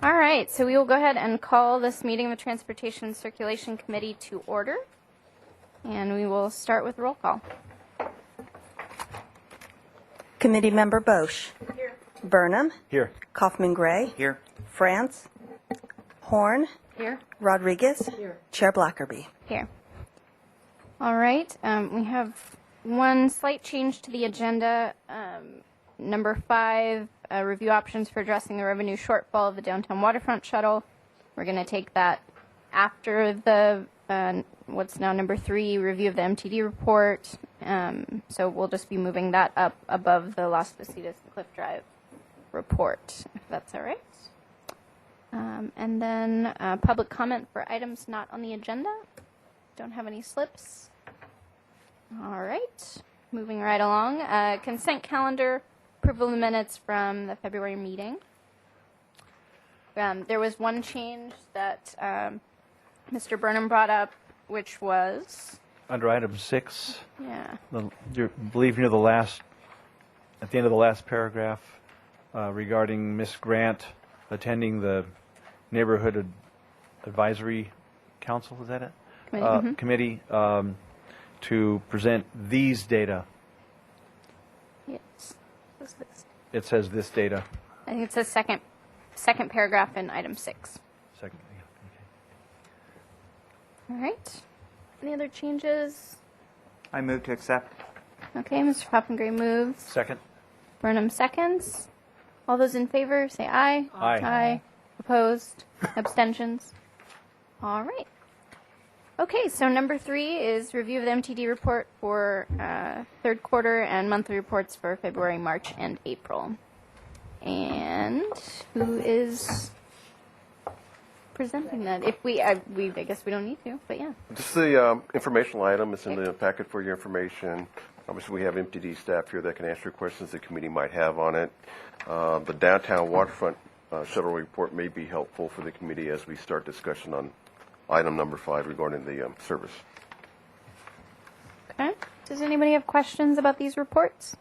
All right, so we will go ahead and call this meeting of the Transportation and Circulation Committee to order. And we will start with roll call. Committee Member Bosch. Here. Burnham. Here. Kaufman-Gray. Here. France. Horn. Here. Rodriguez. Here. Chair Blackerby. Here. All right, we have one slight change to the agenda. Number 5, review options for addressing the revenue shortfall of the downtown waterfront shuttle. We're going to take that after the what's now number 3, review of the MTD report. So we'll just be moving that up above the Las Positas and Cliff Drive report, if that's all right. And then public comment for items not on the agenda. Don't have any slips. All right, moving right along. Consent calendar, approval of the minutes from the February meeting. There was one change that Mr. Burnham brought up, which was Under item 6, yeah. I believe near the last, at the end of the last paragraph, regarding Miss Grant attending the Neighborhood Advisory Council, is that it? Committee. Committee to present these data. Yes. What's this? It says this data. I think it's the second paragraph in item 6. Second. All right. Any other changes? I move to accept. Okay, Mr. Poppengray moves. Second. Burnham seconds. All those in favor, say aye. Aye. Aye. Opposed? Abstentions? All right. Okay, so number 3 is review of the MTD report for third quarter and monthly reports for February, March, and April. And who is presenting that? If I guess we don't need to, but yeah. Just the informational item is in the packet for your information. Obviously, we have MTD staff here that can answer questions the committee might have on it. The downtown waterfront shuttle report may be helpful for the committee as we start discussion on item number 5 regarding the service. Okay. Does anybody have questions about these reports?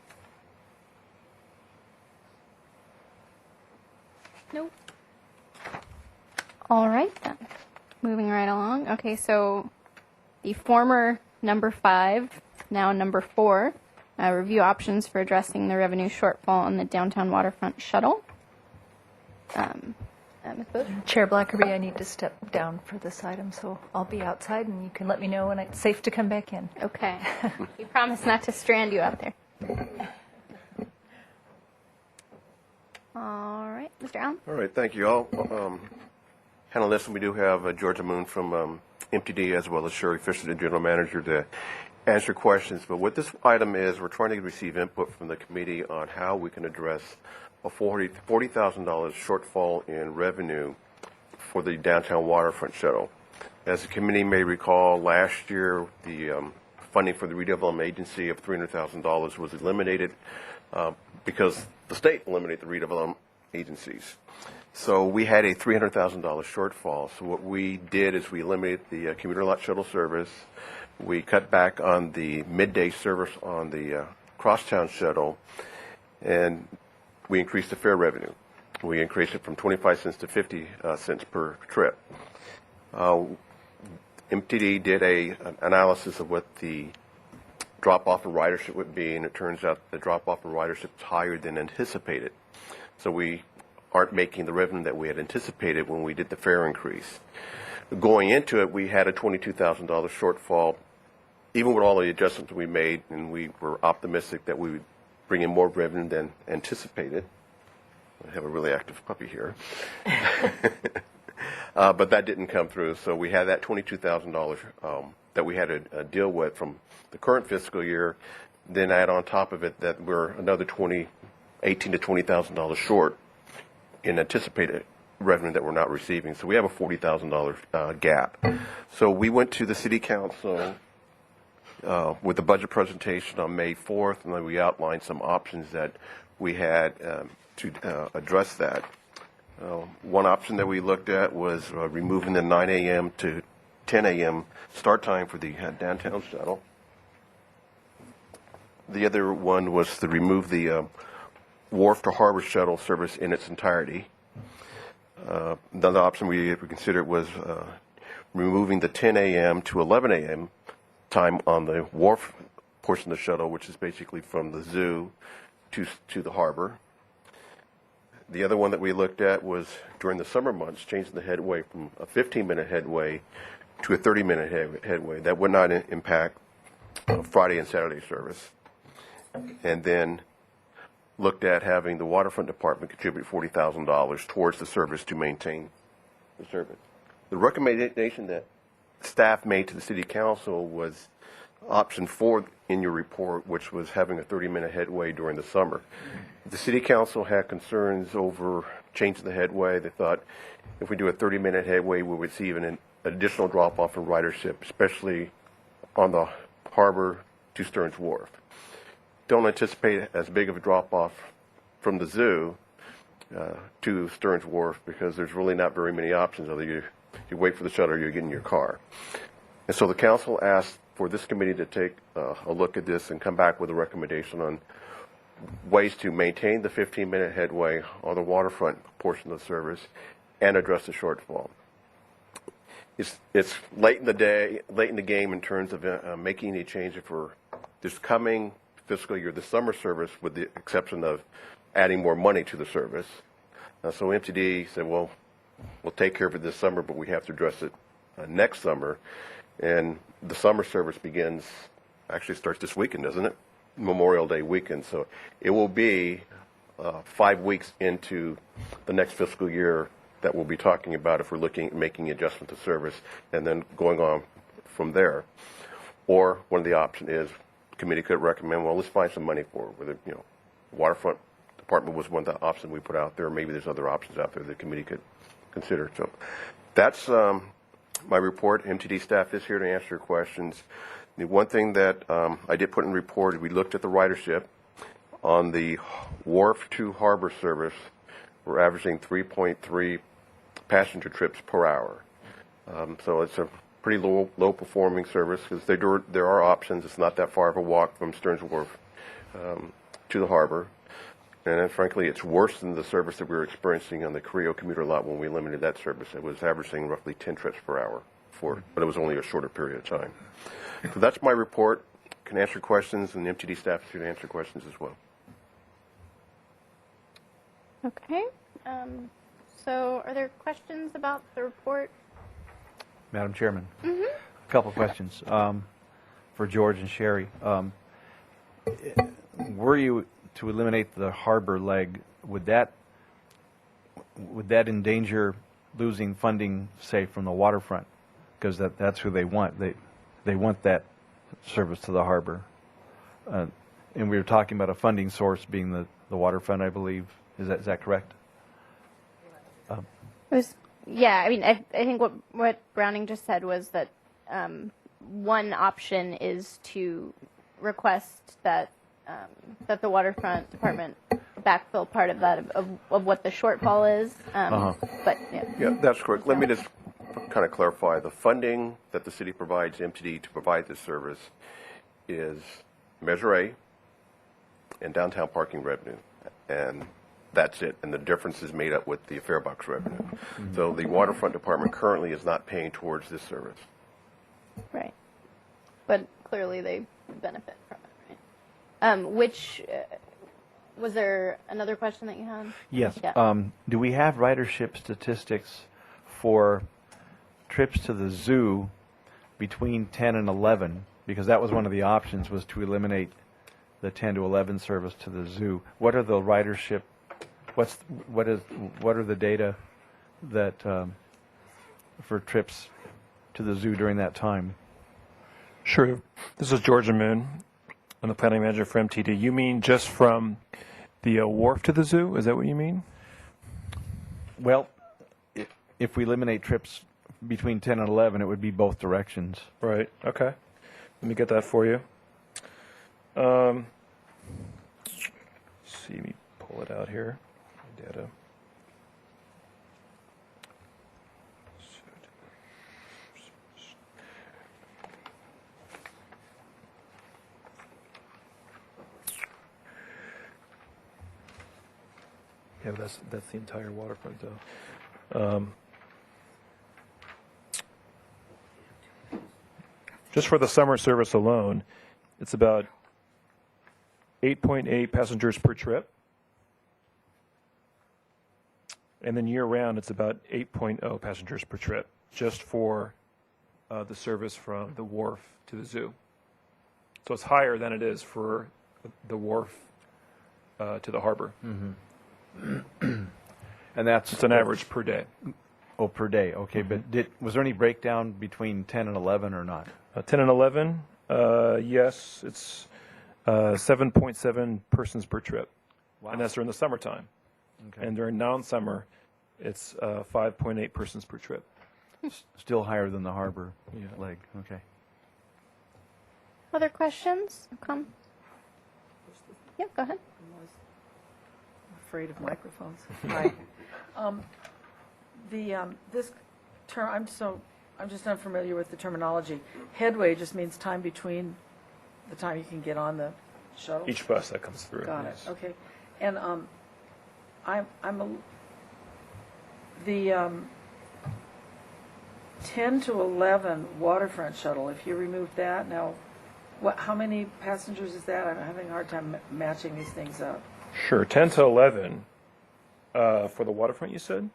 Nope. All right, then. Moving right along. Okay, so the former number 5, now number 4, review options for addressing the revenue shortfall on the downtown waterfront shuttle. Ms. Bush? Chair Blackerby, I need to step down for this item, so I'll be outside, and you can let me know when it's safe to come back in. Okay. We promise not to strand you out there. All right, Mr. Allen? All right, thank you all. Handle this, and we do have Georgia Moon from MTD as well as Sherry Fisher, the general manager, to answer questions. But what this item is, we're trying to receive input from the committee on how we can address a $40,000 shortfall in revenue for the downtown waterfront shuttle. As the committee may recall, last year the funding for the redevelopment agency of $300,000 was eliminated because the state eliminated the redevelopment agencies. So we had a $300,000 shortfall. So what we did is we eliminated the commuter lot shuttle service. We cut back on the midday service on the crosstown shuttle, and we increased the fare revenue. We increased it from 25 cents to 50 cents per trip. MTD did an analysis of what the drop-off in ridership would be, and it turns out the drop-off in ridership is higher than anticipated. So we aren't making the revenue that we had anticipated when we did the fare increase. Going into it, we had a $22,000 shortfall, even with all the adjustments we made, and we were optimistic that we would bring in more revenue than anticipated. I have a really active puppy here. But that didn't come through, so we had that $22,000 that we had to deal with from the current fiscal year, then add on top of it that we're another $18,000 to $20,000 short in anticipated revenue that we're not receiving. So we have a $40,000 gap. So we went to the City Council with the budget presentation on May 4th, and then we outlined some options that we had to address that. One option that we looked at was removing the 9 a.m. to 10 a.m. start time for the downtown shuttle. The other one was to remove the wharf to harbor shuttle service in its entirety. Another option we considered was removing the 10 a.m. to 11 a.m. time on the wharf portion of the shuttle, which is basically from the zoo to the harbor. The other one that we looked at was during the summer months, changing the headway from a 15-minute headway to a 30-minute headway. That would not impact Friday and Saturday service. And then looked at having the Waterfront Department contribute $40,000 towards the service to maintain the service. The recommendation that staff made to the City Council was option 4 in your report, which was having a 30-minute headway during the summer. The City Council had concerns over changing the headway. They thought if we do a 30-minute headway, we would see even an additional drop-off in ridership, especially on the harbor to Stearns Wharf. Don't anticipate as big of a drop-off from the zoo to Stearns Wharf because there's really not very many options. Either you wait for the shuttle or you get in your car. And so the council asked for this committee to take a look at this and come back with a recommendation on ways to maintain the 15-minute headway on the waterfront portion of the service and address the shortfall. It's late in the game in terms of making any changes for this coming fiscal year, the summer service, with the exception of adding more money to the service. So MTD said, well, we'll take care of it this summer, but we have to address it next summer. And the summer service actually starts this weekend, doesn't it? Memorial Day weekend. So it will be 5 weeks into the next fiscal year that we'll be talking about if we're looking at making adjustment to service and then going on from there. Or one of the options is the committee could recommend, well, let's find some money for it. Whether, Waterfront Department was one of the options we put out there. Maybe there's other options out there the committee could consider. So that's my report. MTD staff is here to answer your questions. The one thing that I did put in the report is we looked at the ridership. On the wharf to harbor service, we're averaging 3.3 passenger trips per hour. So it's a pretty low performing service because there are options. It's not that far of a walk from Stearns Wharf to the harbor. And then, frankly, it's worse than the service that we were experiencing on the Carrillo commuter lot when we limited that service. It was averaging roughly 10 trips per hour, but it was only a shorter period of time. So that's my report. Can answer questions, and the MTD staff is here to answer questions as well. Okay. So are there questions about the report? Madam Chairman, a couple questions for George and Sherry. Were you to eliminate the harbor leg, would that endanger losing funding, say, from the waterfront? Because that's who they want. They want that service to the harbor. And we were talking about a funding source being the waterfront, I believe. Is that correct? Yeah, I mean, I think what Browning just said was that one option is to request that the Waterfront Department backfill part of that of what the shortfall is. But Yeah, that's correct. Let me just kind of clarify. The funding that the city provides MTD to provide this service is Measure A and downtown parking revenue, and that's it. And the difference is made up with the fare box revenue. So the Waterfront Department currently is not paying towards this service. right, but clearly they benefit from it, right? Was there another question that you had? Yes. Yeah. Do we have ridership statistics for trips to the zoo between 10 and 11? Because that was one of the options, was to eliminate the 10 to 11 service to the zoo. What are the ridership? What are the data that for trips to the zoo during that time? Sure. This is George Moon. I'm the planning manager for MTD. You mean just from the wharf to the zoo? Is that what you mean? Well, if we eliminate trips between 10 and 11, it would be both directions. Right. Okay. Let me get that for you. See me pull it out here. Data. Yeah, that's the entire waterfront, though. Just for the summer service alone, it's about 8.8 passengers per trip. And then year-round, it's about 8.0 passengers per trip, just for the service from the wharf to the zoo. So it's higher than it is for the wharf to the harbor. And that's It's an average per day. Oh, per day. Okay, but was there any breakdown between 10 and 11 or not? 10 and 11, yes, it's 7.7 persons per trip. Wow. And that's during the summertime. Okay. And during non-summer, it's 5.8 persons per trip. Still higher than the harbor Yeah. leg. Okay. Other questions? Come. Yeah, go ahead. Afraid of microphones. Hi. This term, I'm just unfamiliar with the terminology. Headway just means time between the time you can get on the shuttle? Each bus that comes through. Got it, yes. okay. And the 10 to 11 Waterfront shuttle, if you remove that, now, how many passengers is that? I'm having a hard time matching these things up. Sure, 10 to 11 for the waterfront, you said?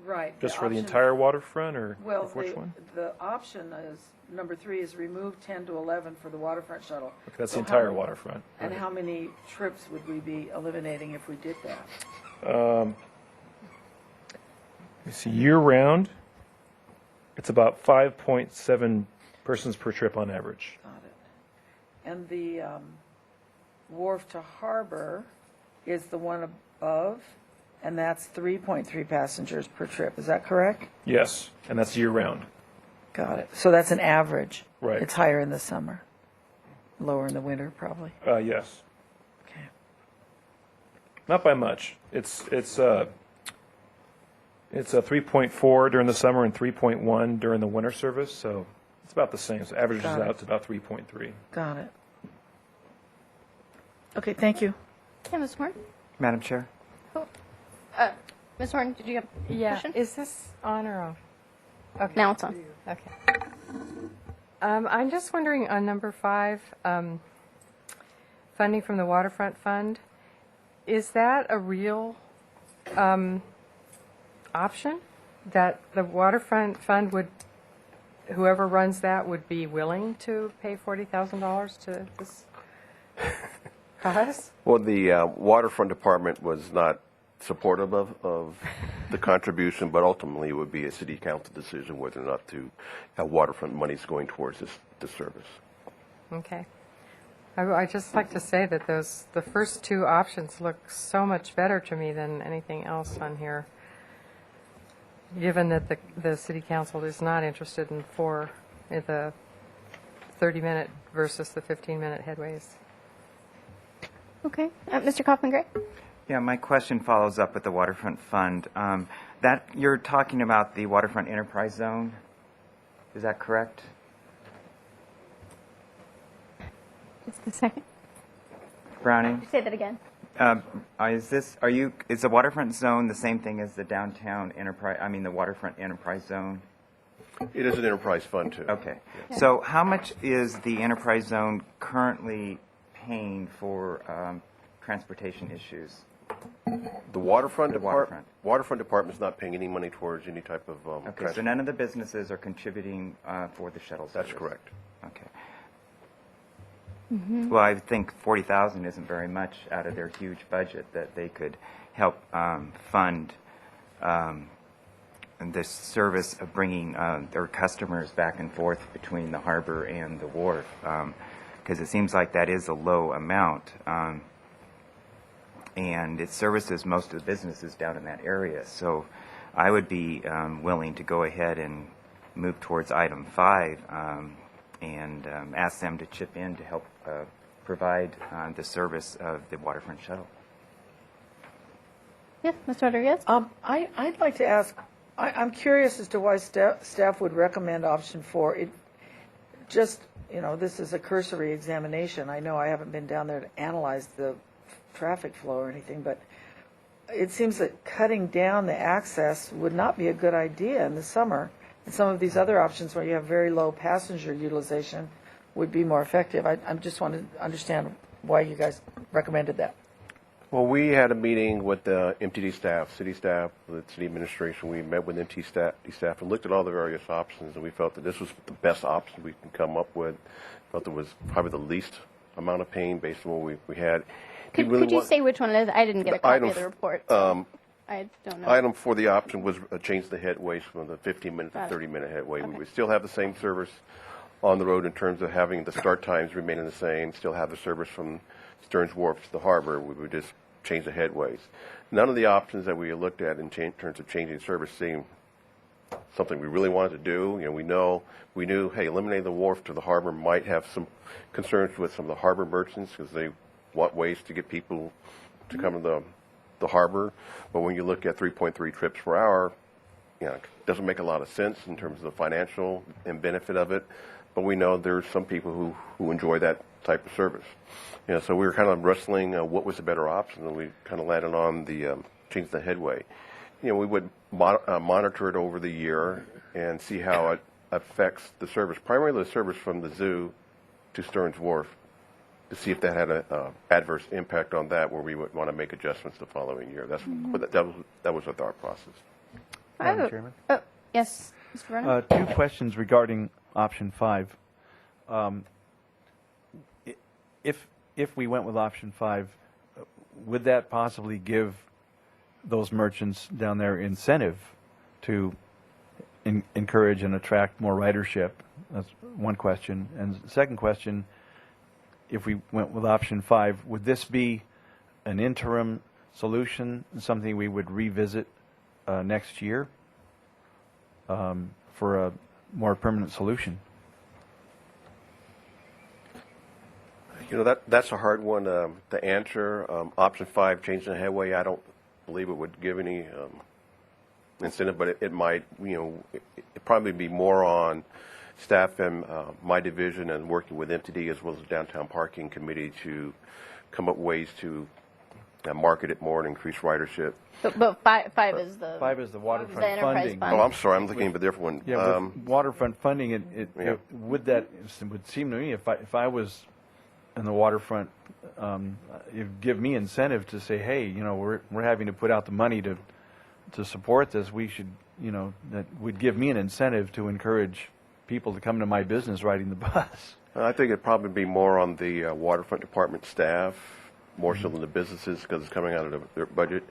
Right. Just for the option- entire waterfront, or Well, for which one? the option is, number 3 is remove 10 to 11 for the Waterfront shuttle. Okay, that's So the how entire many- waterfront. And how many trips would we be eliminating if we did that? Let me see, year-round, it's about 5.7 persons per trip on average. Got it. And the wharf to harbor is the one above, and that's 3.3 passengers per trip. Is that correct? Yes, and that's year-round. Got it. So that's an average. Right. It's higher in the summer, lower in the winter, probably. Yes, Okay. not by much. It's a 3.4 during the summer and 3.1 during the winter service, so it's about the same. So averages Got it. out to about 3.3. Got it. Okay, thank you. Yeah, Ms. Horn? Madam Chair? Ms. Horn, did you have a Yeah, question? is this on or off? Okay. Now it's on. Okay. I'm just wondering on number 5, funding from the Waterfront Fund, is that a real option? That the Waterfront Fund would, whoever runs that would be willing to pay $40,000 to this cause? Well, the Waterfront Department was not supportive of the contribution, but ultimately it would be a city council decision whether or not to have waterfront monies going towards this service. Okay. I'd just like to say that the first 2 options look so much better to me than anything else on here, given that the city council is not interested in the 30-minute versus the 15-minute headways. Okay. Mr. Kaufman-Gray? Yeah, my question follows up with the Waterfront Fund. That you're talking about the Waterfront Enterprise Zone, is that correct? Just a second. Browning? Say that again. Is the Waterfront Zone the same thing as the downtown enterprise, the Waterfront Enterprise Zone? It is an enterprise fund, too. Okay. So how much is the Enterprise Zone currently paying for transportation issues? The Waterfront The Department, Waterfront Department's not paying any money towards any type of Okay, so none of the businesses are contributing for the shuttle service? That's correct. Okay. Well, I think 40,000 isn't very much out of their huge budget that they could help fund this service of bringing their customers back and forth between the harbor and the wharf, because it seems like that is a low amount, and it services most of the businesses down in that area. So I would be willing to go ahead and move towards item 5 and ask them to chip in to help provide the service of the Waterfront Shuttle. Yeah, Ms. Rodriguez? I'd like to ask, I'm curious as to why staff would recommend option 4. It just, this is a cursory examination. I know I haven't been down there to analyze the traffic flow or anything, but it seems that cutting down the access would not be a good idea in the summer. And some of these other options where you have very low passenger utilization would be more effective. I just want to understand why you guys recommended that. Well, we had a meeting with the MTD staff, city staff, the city administration. We met with MTD staff and looked at all the various options, and we felt that this was the best option we can come up with. Felt it was probably the least amount of pain based on what we had. Could you say which one it is? I didn't get a copy of the report. So I don't know. Item for the option was change the headways from the 15-minute to 30-minute headway. Okay. We would still have the same service on the road in terms of having the start times remaining the same, still have the service from Stearns Wharf to the harbor. We would just change the headways. None of the options that we looked at in terms of changing service seemed something we really wanted to do. You know, we knew, hey, eliminating the wharf to the harbor might have some concerns with some of the harbor merchants because they want ways to get people to come to the harbor. But when you look at 3.3 trips per hour, you know, it doesn't make a lot of sense in terms of the financial and benefit of it. But we know there's some people who enjoy that type of service. You know, so we were kind of wrestling what was the better option, and we kind of landed on the change the headway. You know, we would monitor it over the year and see how it affects the service, primarily the service from the zoo to Stearns Wharf, to see if that had an adverse impact on that, where we would want to make adjustments the following year. That's that was with our process. Madam Chairman? Oh, yes, Mr. Brennan? 2 questions regarding option 5. If we went with option 5, would that possibly give those merchants down there incentive to encourage and attract more ridership? That's one question. And the second question, if we went with option 5, would this be an interim solution, something we would revisit next year for a more permanent solution? You know, that's a hard one to answer. Option 5, changing the headway, I don't believe it would give any incentive, but it might, you know, it'd probably be more on staff and my division and working with MTD as well as the Downtown Parking Committee to come up with ways to market it more and increase ridership. But five is the... 5 is the waterfront the enterprise funding. fund. Oh, I'm sorry, I'm looking at a different one. Yeah, with waterfront funding, it would seem to me, if I was in the waterfront, it'd give me incentive to say, hey, you know, we're having to put out the money to support this. We should, you know, that would give me an incentive to encourage people to come to my business riding the bus. I think it'd probably be more on the waterfront department staff, more so than the businesses, because it's coming out of their budget.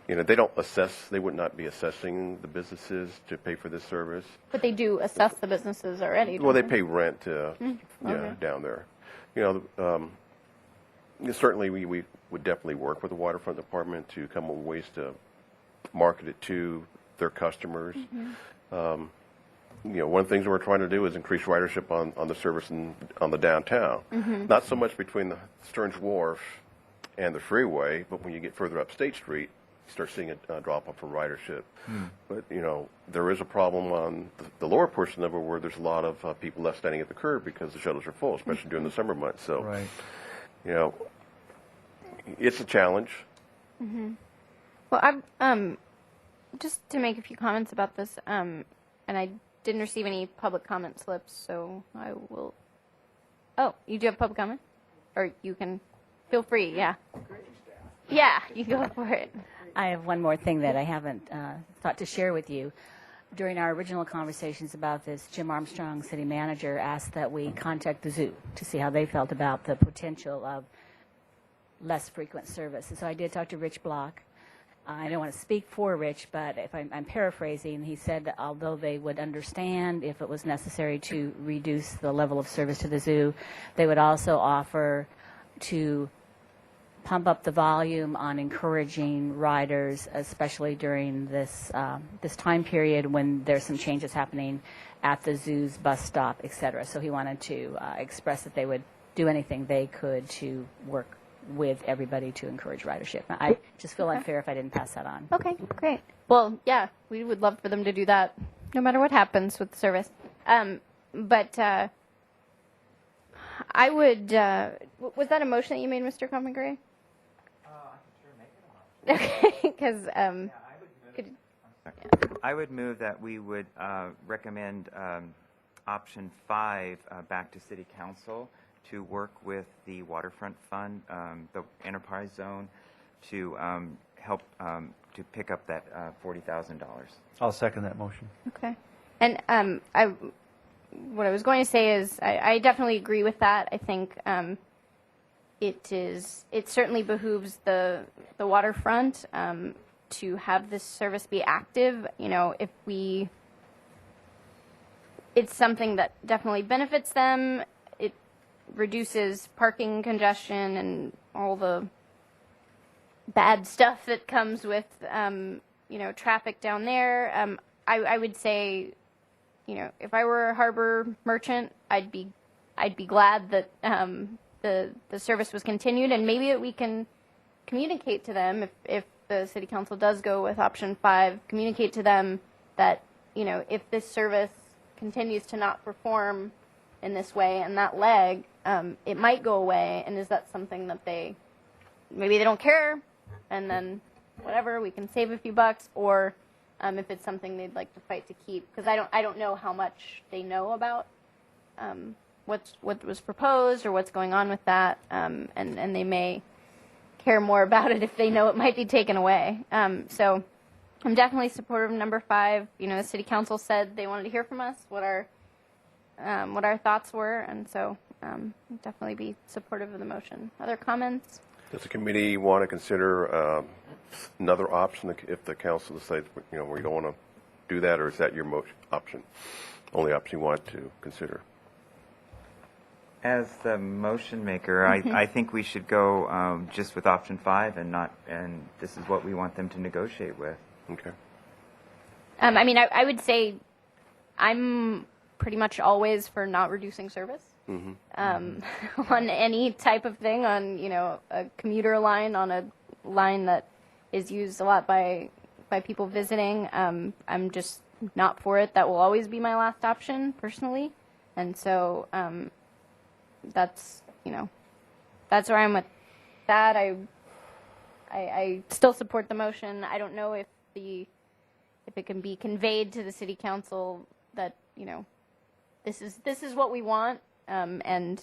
You know, they would not be assessing the businesses to pay for this service. But they do assess the businesses already. Well, they don't pay rent okay. down there. You know, certainly we would definitely work with the waterfront department to come up with ways to market it to their customers. You know, one of the things that we're trying to do is increase ridership on the service on the downtown. Not so much between the Stearns Wharf and the freeway, but when you get further up State Street, you start seeing a drop off of ridership. But, you know, there is a problem on the lower portion of it where there's a lot of people left standing at the curb because the shuttles are full, especially during the summer months. So, Right. you know, it's a challenge. Well, I'm just to make a few comments about this, and I didn't receive any public comment slips, so I will. Oh, you do have public comment, or you can feel free. Yeah. Yeah, you go for it. I have one more thing that I haven't thought to share with you. During our original conversations about this, Jim Armstrong, city manager, asked that we contact the zoo to see how they felt about the potential of less frequent service. And so I did talk to Rich Block. I don't want to speak for Rich, but if I'm paraphrasing, he said that although they would understand if it was necessary to reduce the level of service to the zoo, they would also offer to pump up the volume on encouraging riders, especially during this this time period when there's some changes happening at the zoo's bus stop, et cetera. So he wanted to express that they would do anything they could to work with everybody to encourage ridership. I just feel unfair if I didn't pass that on. Okay, great. Well, yeah, we would love for them to do that, no matter what happens with the service. But I would. Was that a motion that you made, Mr. Common Gray? Okay, because I would move that we would recommend option 5 back to City Council to work with the Waterfront Fund, the Enterprise Zone, to help to pick up that $40,000. I'll second that motion. okay, and what I was going to say is I definitely agree with that. I think it certainly behooves the waterfront to have this service be active. You know, it's something that definitely benefits them. It reduces parking congestion and all the bad stuff that comes with, traffic down there. I would say, if I were a harbor merchant, I'd be glad that the service was continued, and maybe that we can communicate to them if the city council does go with option 5, communicate to them that, if this service continues to not perform in this way and that leg, it might go away. And is that something that maybe they don't care, and then whatever, we can save a few bucks, or if it's something they'd like to fight to keep, because I don't know how much they know about what was proposed or what's going on with that, and they may care more about it if they know it might be taken away. So I'm definitely supportive of number 5. The city council said they wanted to hear from us what our thoughts were, and so definitely be supportive of the motion. Other comments? Does the committee want to consider another option if the council decides, we don't want to do that, or is that your option, only option you want to consider? As the motion maker, I think we should go just with option 5 and this is what we want them to negotiate with. Okay. I would say I'm pretty much always for not reducing service on any type of thing, on a commuter line, on a line that is used a lot by people visiting. I'm just not for it. That will always be my last option personally, and so that's where I'm with that. I still support the motion. I don't know if it can be conveyed to the city council that this is what we want, and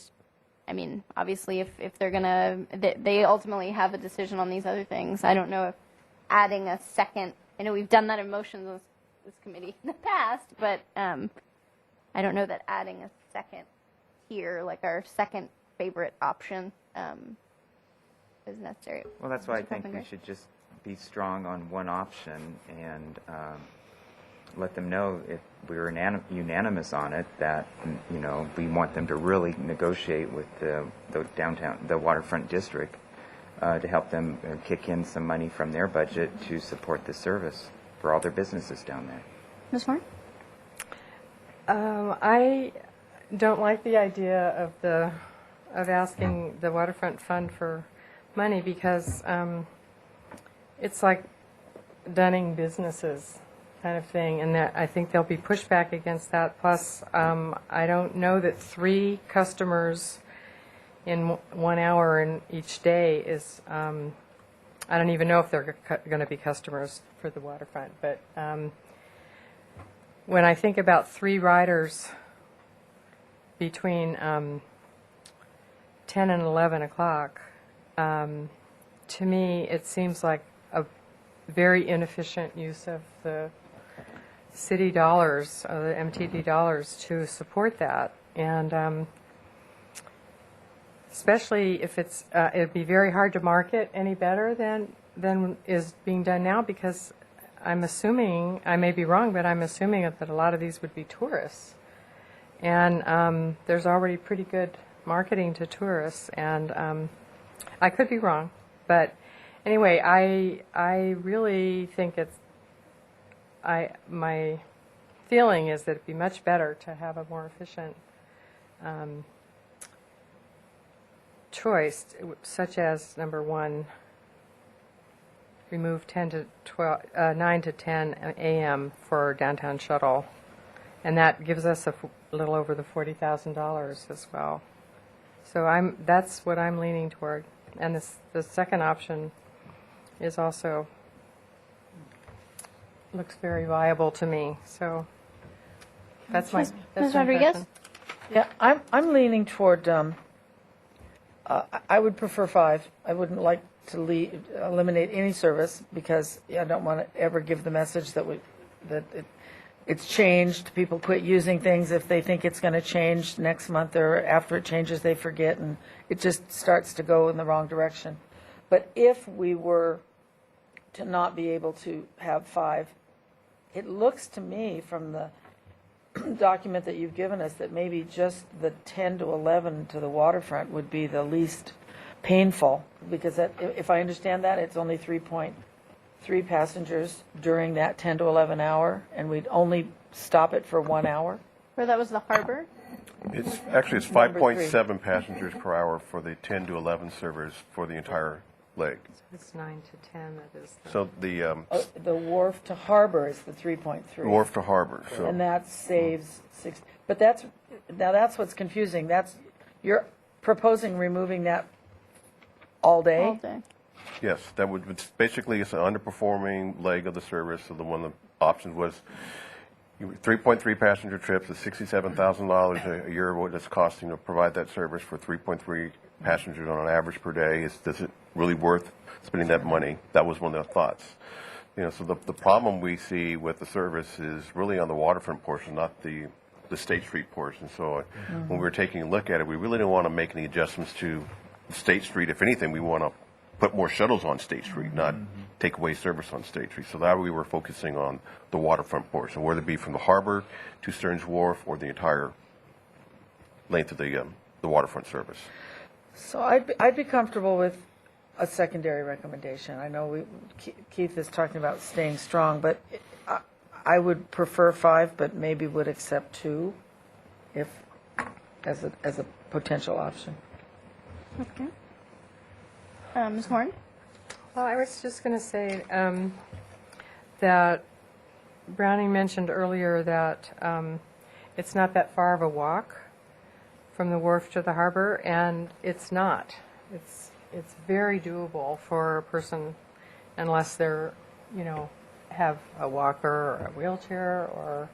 obviously if they're gonna they ultimately have a decision on these other things. I don't know if adding a second, I know we've done that in motions this committee in the past, but I don't know that adding a second here, like our second favorite option, is necessary. Well, that's why I think we should just be strong on one option and let them know, if we're unanimous on it, that we want them to really negotiate with the waterfront district to help them kick in some money from their budget to support the service for all their businesses down there. Ms. Warren? I don't like the idea of asking the waterfront fund for money, because it's like dunning businesses kind of thing, and that I think there'll be pushback against that. Plus, I don't know that 3 customers in 1 hour in each day is, I don't even know if they're going to be customers for the waterfront. But when I think about 3 riders between 10 and 11 o'clock, to me it seems like a very inefficient use of the city dollars, the MTD dollars, to support that. And especially if it'd be very hard to market any better than is being done now, because I'm assuming, I may be wrong, but I'm assuming that a lot of these would be tourists. And there's already pretty good marketing to tourists, and I could be wrong. But anyway, I really think my feeling is that it'd be much better to have a more efficient choice, such as number 1, remove 9 to 10 a.m. for downtown shuttle, and that gives us a little over the $40,000 as well. So that's what I'm leaning toward. And the second option, is also, looks very viable to me, so that's my, that's Ms. my Rodriguez? impression. Yeah, I'm leaning toward, I would prefer 5. I wouldn't like to eliminate any service because I don't want to ever give the message that it's changed. People quit using things if they think it's going to change next month, or after it changes they forget, and it just starts to go in the wrong direction. But if we were to not be able to have 5, it looks to me from the document that you've given us that maybe just the 10 to 11 to the waterfront would be the least painful, because that, if I understand that, it's only 3.3 passengers during that 10 to 11 hour, and we'd only stop it for 1 hour. Or that was the harbor? It's actually, it's Number 5.7 passengers per hour for the 10 to 11 servers for the entire leg. It's 9 to 10, that is. So the The wharf to harbor is the 3.3. wharf to harbor, so. And that saves 6. But that's what's confusing. You're proposing removing that all day? All day. Yes, that would, it's basically, it's an underperforming leg of the service, so the one of the options was 3.3 passenger trips is $67,000 a year, what it's costing to provide that service for 3.3 passengers on an average per day. Is it really worth spending that money? That was one of the thoughts. So the problem we see with the service is really on the waterfront portion, not the State Street portion. So when we were taking a look at it, we really didn't want to make any adjustments to State Street. If anything, we want to put more shuttles on State Street, not take away service on State Street. So that we were focusing on the waterfront portion, whether it be from the harbor to Stearns Wharf or the entire length of the waterfront service. So I'd be comfortable with a secondary recommendation. I know Keith is talking about staying strong, but I would prefer 5, but maybe would accept 2 if as a potential option. Okay. Ms. Horn? Well, I was just going to say that Browning mentioned earlier that it's not that far of a walk from the wharf to the harbor, and it's not. It's very doable for a person, unless they're, have a walker or a wheelchair or,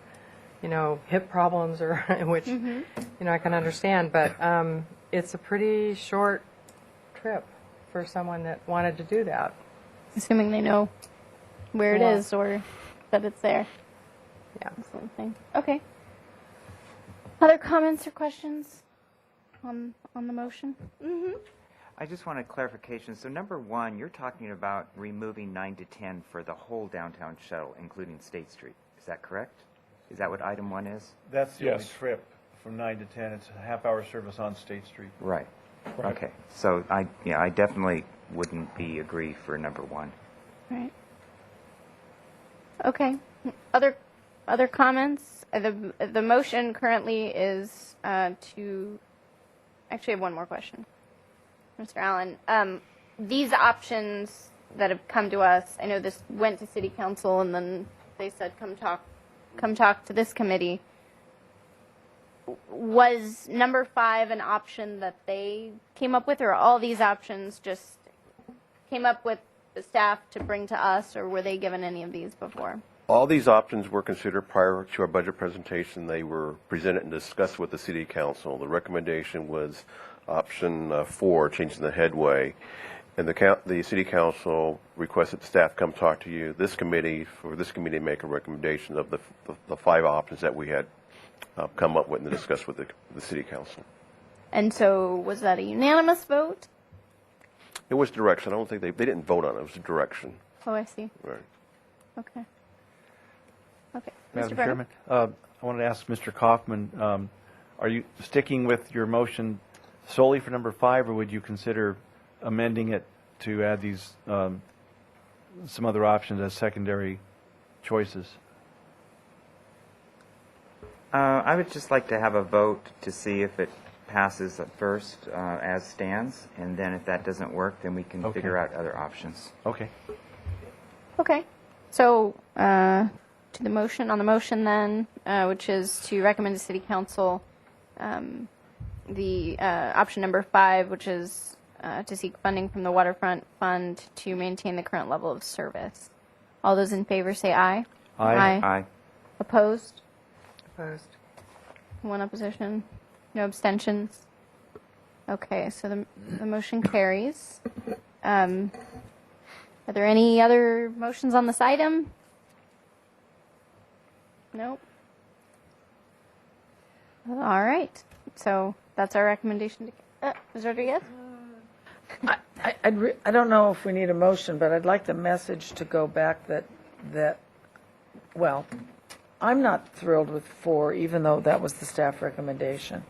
hip problems, or which, I can understand. But it's a pretty short trip for someone that wanted to do that. Assuming they know where it Yeah. is or that it's there. Yeah. Something. Okay. Other comments or questions on the motion? I just want a clarification. So number 1, you're talking about removing 9 to 10 for the whole downtown shuttle, including State Street. Is that correct? Is that what item 1 is? That's the only Yes. trip from 9 to 10. It's a half-hour service on State Street. Right. Right. Okay. So I definitely wouldn't agree for number 1. Right. Okay. Other comments? The motion currently is to. Actually, I have one more question, Mr. Allen. These options that have come to us, I know this went to City Council, and then they said, "Come talk to this committee." Was number 5 an option that they came up with, or all these options just came up with the staff to bring to us, or were they given any of these before? All these options were considered prior to our budget presentation. They were presented and discussed with the City Council. The recommendation was option 4, changing the headway. And the City Council requested staff come talk to you, this committee, for this committee to make a recommendation of the 5 options that we had come up with and discussed with the City Council. And so, was that a unanimous vote? It was direction. I don't think they didn't vote on it. It was a direction. Oh, I see. Right. Okay. Okay. Madam Mr. Berman? Chairman, I wanted to ask Mr. Kaufman, are you sticking with your motion solely for number 5, or would you consider amending it to add these some other options as secondary choices? I would just like to have a vote to see if it passes at first as stands, and then if that doesn't work, then we can Okay. figure out other options. Okay. Okay. So, to the motion, on the motion then, which is to recommend to City Council the option number 5, which is to seek funding from the Waterfront Fund to maintain the current level of service. All those in favor say aye. Aye. Aye. Opposed? Opposed. One opposition. No abstentions. Okay, so the motion carries. Are there any other motions on this item? Nope. All right. So that's our recommendation to Ms. Rodriguez? I don't know if we need a motion, but I'd like the message to go back that, well, I'm not thrilled with 4, even though that was the staff recommendation.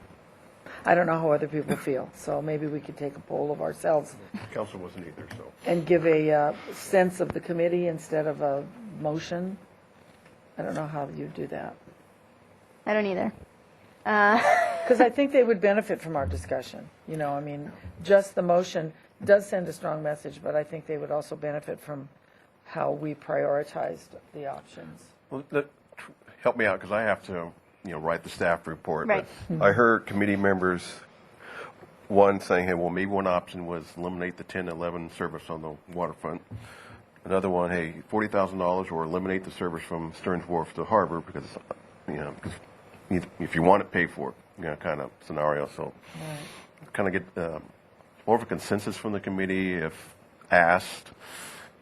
I don't know how other people feel, so maybe we could take a poll of ourselves Council wasn't either, so. and give a sense of the committee instead of a motion. I don't know how you do that. I don't either. Because I think they would benefit from our discussion. You know, I mean, just the motion does send a strong message, but I think they would also benefit from how we prioritized the options. Well, help me out, because I have to, write the staff report. Right. But I heard committee members, one saying, hey, well, maybe one option was eliminate the 10-11 service on the waterfront. Another one, hey, $40,000 or eliminate the service from Stearns Wharf to Harbor because, because if you want it, pay for it, kind of scenario. So kind of get more of a consensus from the committee if asked.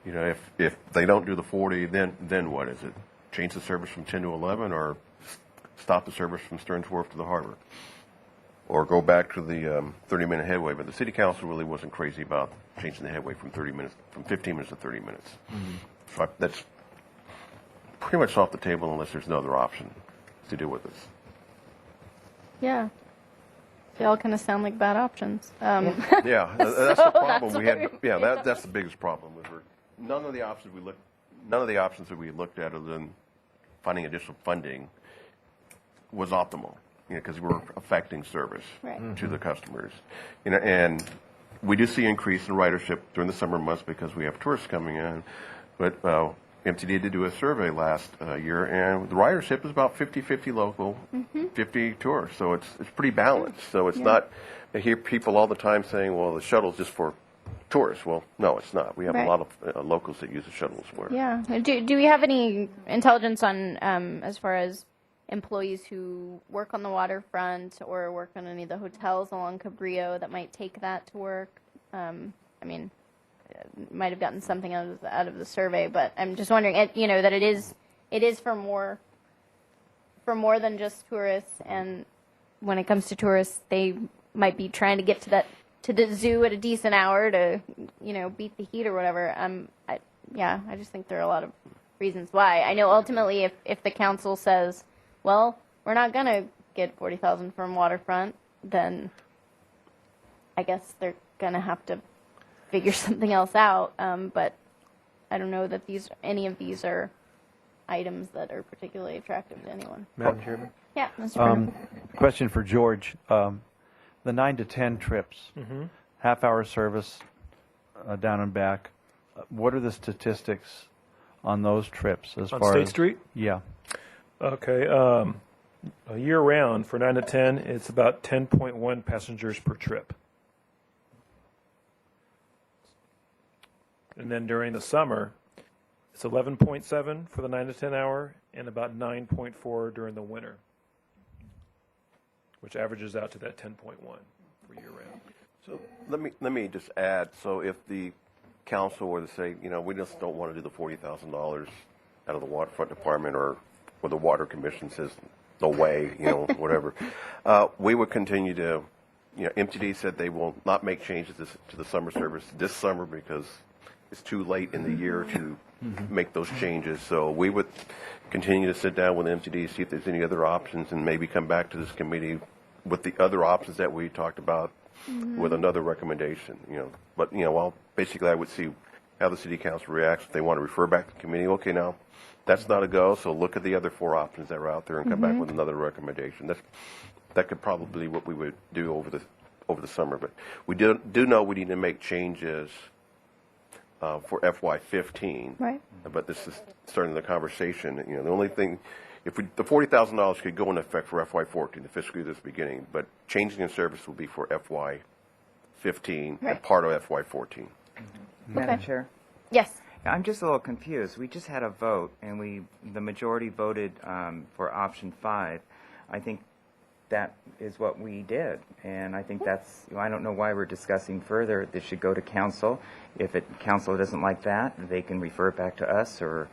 If they don't do the 40, then what is it? Change the service from 10 to 11 or stop the service from Stearns Wharf to the harbor? Or go back to the 30-minute headway. But the city council really wasn't crazy about changing the headway from 15 minutes to 30 minutes. So that's pretty much off the table unless there's another option to deal with this. Yeah. They all kind of sound like bad options. Yeah, that's the problem we had. Yeah, that's the biggest problem. None of the options that we looked at, other than finding additional funding, was optimal. Because we're affecting service to the customers. And we do see increase in ridership during the summer months because we have tourists coming in. But MTD did do a survey last year, and the ridership is about 50-50 local, 50 tourists. So it's pretty balanced. So it's not. I hear people all the time saying, "Well, the shuttle's just for tourists." Well, no, it's not. We have a lot of locals that use the shuttle as well. Yeah. Do we have any intelligence on as far as employees who work on the waterfront or work on any of the hotels along Cabrillo that might take that to work? I mean, might have gotten something out of the survey, but I'm just wondering, that it is for more than just tourists. And when it comes to tourists, they might be trying to get to the zoo at a decent hour to beat the heat or whatever. I just think there are a lot of reasons why. I know ultimately if the council says, well, we're not going to get $40,000 from Waterfront, then I guess they're going to have to figure something else out. But I don't know that any of these are items that are particularly attractive to anyone. Madam Chairman? Yeah, Mr. Brennan. Question for George. The 9 to 10 trips, half-hour service down and back, what are the statistics on those trips as On far State as... Street? Yeah. Okay. Year-round, for 9 to 10, it's about 10.1 passengers per trip. And then during the summer, it's 11.7 for the 9 to 10 hour and about 9.4 during the winter, which averages out to that 10.1 for year-round. So let me just add. So if the council were to say, we just don't want to do the $40,000 out of the waterfront department, or the water commission says no way, whatever, we would continue to. MTD said they will not make changes to the summer service this summer because it's too late in the year to make those changes. So we would continue to sit down with MTD, see if there's any other options, and maybe come back to this committee with the other options that we talked about with another recommendation. But well, basically I would see how the city council reacts. If they want to refer back to the committee, okay, now that's not a go. So look at the other 4 options that are out there and come back with another recommendation. That could probably be what we would do over the summer. But we do know we need to make changes for FY15. Right. But this is starting the conversation. The only thing, the $40,000 could go into effect for FY14, the fiscal year that's beginning, but changing in service will be for FY15 Right. and part of FY14. Madam Okay. Chair? Yes. I'm just a little confused. We just had a vote, and the majority voted for option 5. I think that is what we did, and I think I don't know why we're discussing further. This should go to council. If council doesn't like that, they can refer it back to us or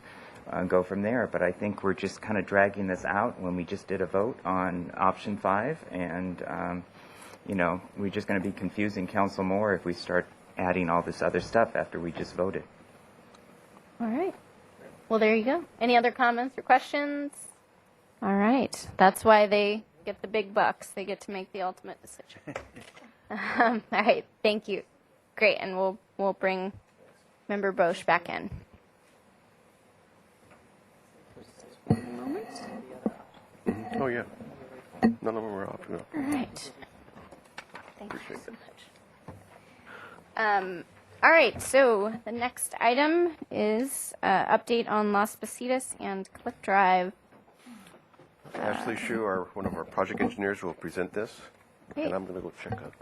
go from there. But I think we're just kind of dragging this out when we just did a vote on option 5, and we're just going to be confusing council more if we start adding all this other stuff after we just voted. All right. Well, there you go. Any other comments or questions? All right. That's why they get the big bucks. They get to make the ultimate decision. All right. Thank you. Great. And we'll bring Member Bosch back in. Oh, yeah. None of them are optional. All right. Thank you Appreciate so that. much. All right. So the next item is update on Las Positas and Cliff Drive. Ashley Shu, one of our project engineers, will present this, Great. and I'm going to go check out.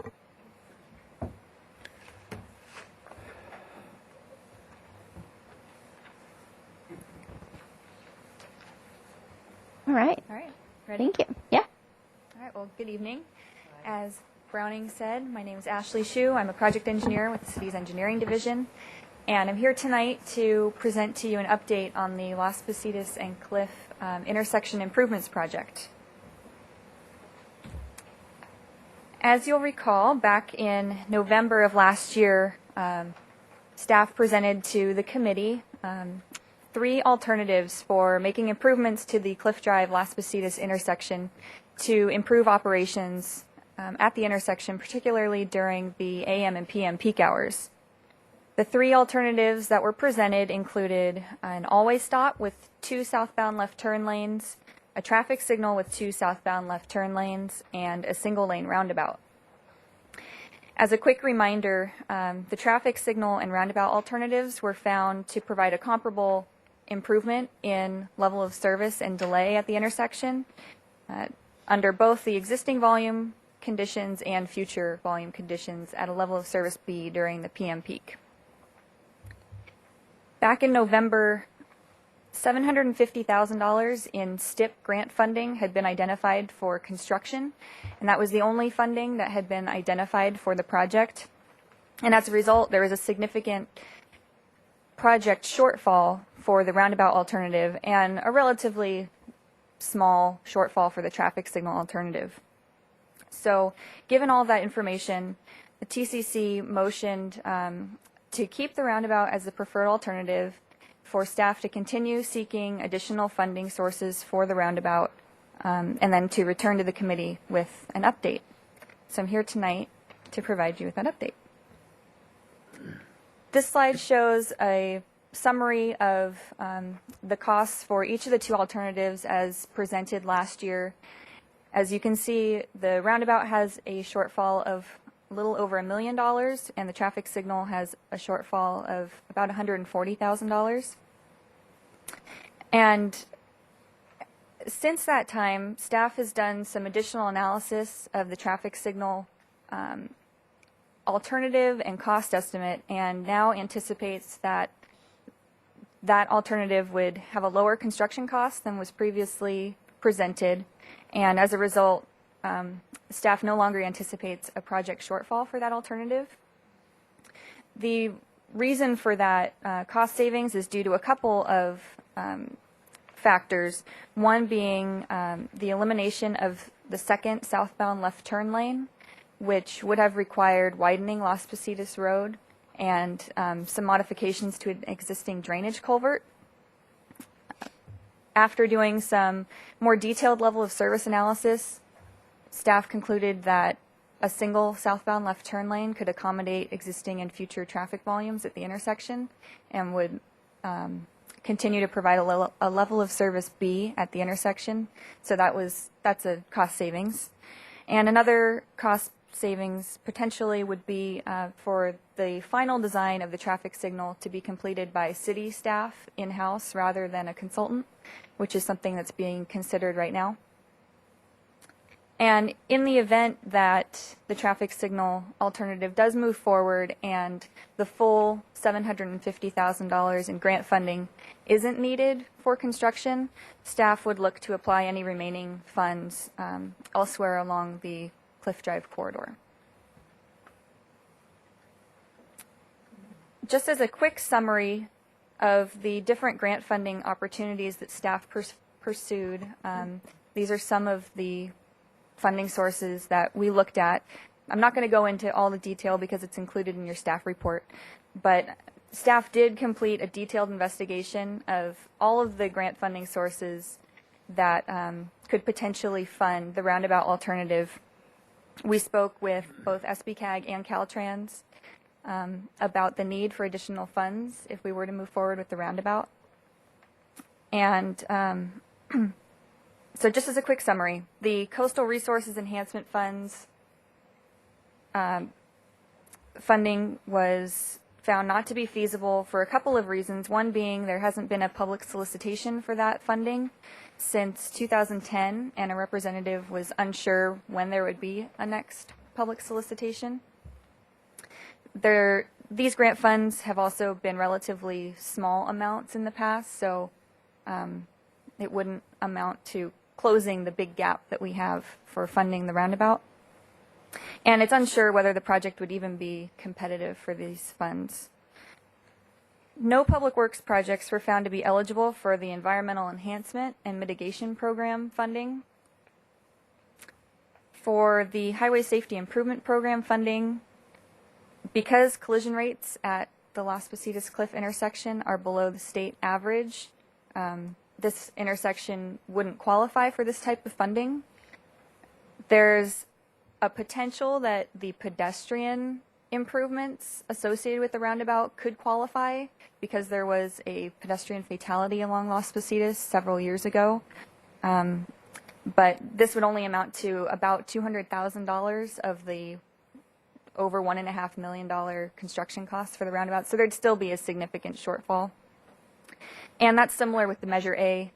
All right. All right, ready? Thank you. Yeah. All right, well, good evening. As Browning said, my name is Ashley Shu. I'm a project engineer with the city's engineering division, and I'm here tonight to present to you an update on the Las Positas and Cliff intersection improvements project. As you'll recall, back in November of last year, staff presented to the committee 3 alternatives for making improvements to the Cliff Drive Las Positas intersection to improve operations at the intersection, particularly during the AM and PM peak hours. The 3 alternatives that were presented included an always stop with 2 southbound left turn lanes, a traffic signal with 2 southbound left turn lanes, and a single lane roundabout. As a quick reminder, the traffic signal and roundabout alternatives were found to provide a comparable improvement in level of service and delay at the intersection under both the existing volume conditions and future volume conditions at a level of service B during the PM peak. Back in November, $750,000 in STIP grant funding had been identified for construction, and that was the only funding that had been identified for the project. And as a result, there was a significant project shortfall for the roundabout alternative and a relatively small shortfall for the traffic signal alternative. So given all of that information, the TCC motioned to keep the roundabout as the preferred alternative, for staff to continue seeking additional funding sources for the roundabout, and then to return to the committee with an update. So I'm here tonight to provide you with that update. This slide shows a summary of the costs for each of the 2 alternatives as presented last year. As you can see, the roundabout has a shortfall of a little over $1 million, and the traffic signal has a shortfall of about $140,000. And since that time, staff has done some additional analysis of the traffic signal alternative and cost estimate, and now anticipates that that alternative would have a lower construction cost than was previously presented, and as a result, staff no longer anticipates a project shortfall for that alternative. The reason for that cost savings is due to a couple of factors, one being the elimination of the second southbound left turn lane, which would have required widening Las Positas Road and some modifications to an existing drainage culvert. After doing some more detailed level of service analysis, staff concluded that a single southbound left turn lane could accommodate existing and future traffic volumes at the intersection and would continue to provide a level of service B at the intersection. So that's a cost savings. And another cost savings potentially would be for the final design of the traffic signal to be completed by city staff in-house rather than a consultant, which is something that's being considered right now. And in the event that the traffic signal alternative does move forward and the full $750,000 in grant funding isn't needed for construction, staff would look to apply any remaining funds elsewhere along the Cliff Drive corridor. Just as a quick summary of the different grant funding opportunities that staff pursued, these are some of the funding sources that we looked at. I'm not going to go into all the detail because it's included in your staff report, but staff did complete a detailed investigation of all of the grant funding sources that could potentially fund the roundabout alternative. We spoke with both SBCAG and Caltrans about the need for additional funds if we were to move forward with the roundabout. And so just as a quick summary, the Coastal Resources Enhancement Funds funding was found not to be feasible for a couple of reasons. One being there hasn't been a public solicitation for that funding since 2010, and a representative was unsure when there would be a next public solicitation. These grant funds have also been relatively small amounts in the past, so it wouldn't amount to closing the big gap that we have for funding the roundabout. And it's unsure whether the project would even be competitive for these funds. No public works projects were found to be eligible for the Environmental Enhancement and Mitigation Program funding. For the Highway Safety Improvement Program funding, because collision rates at the Las Positas Cliff intersection are below the state average, this intersection wouldn't qualify for this type of funding. There's a potential that the pedestrian improvements associated with the roundabout could qualify because there was a pedestrian fatality along Las Positas several years ago. But this would only amount to about $200,000 of the over $1.5 million construction costs for the roundabout, so there'd still be a significant shortfall. And that's similar with the Measure A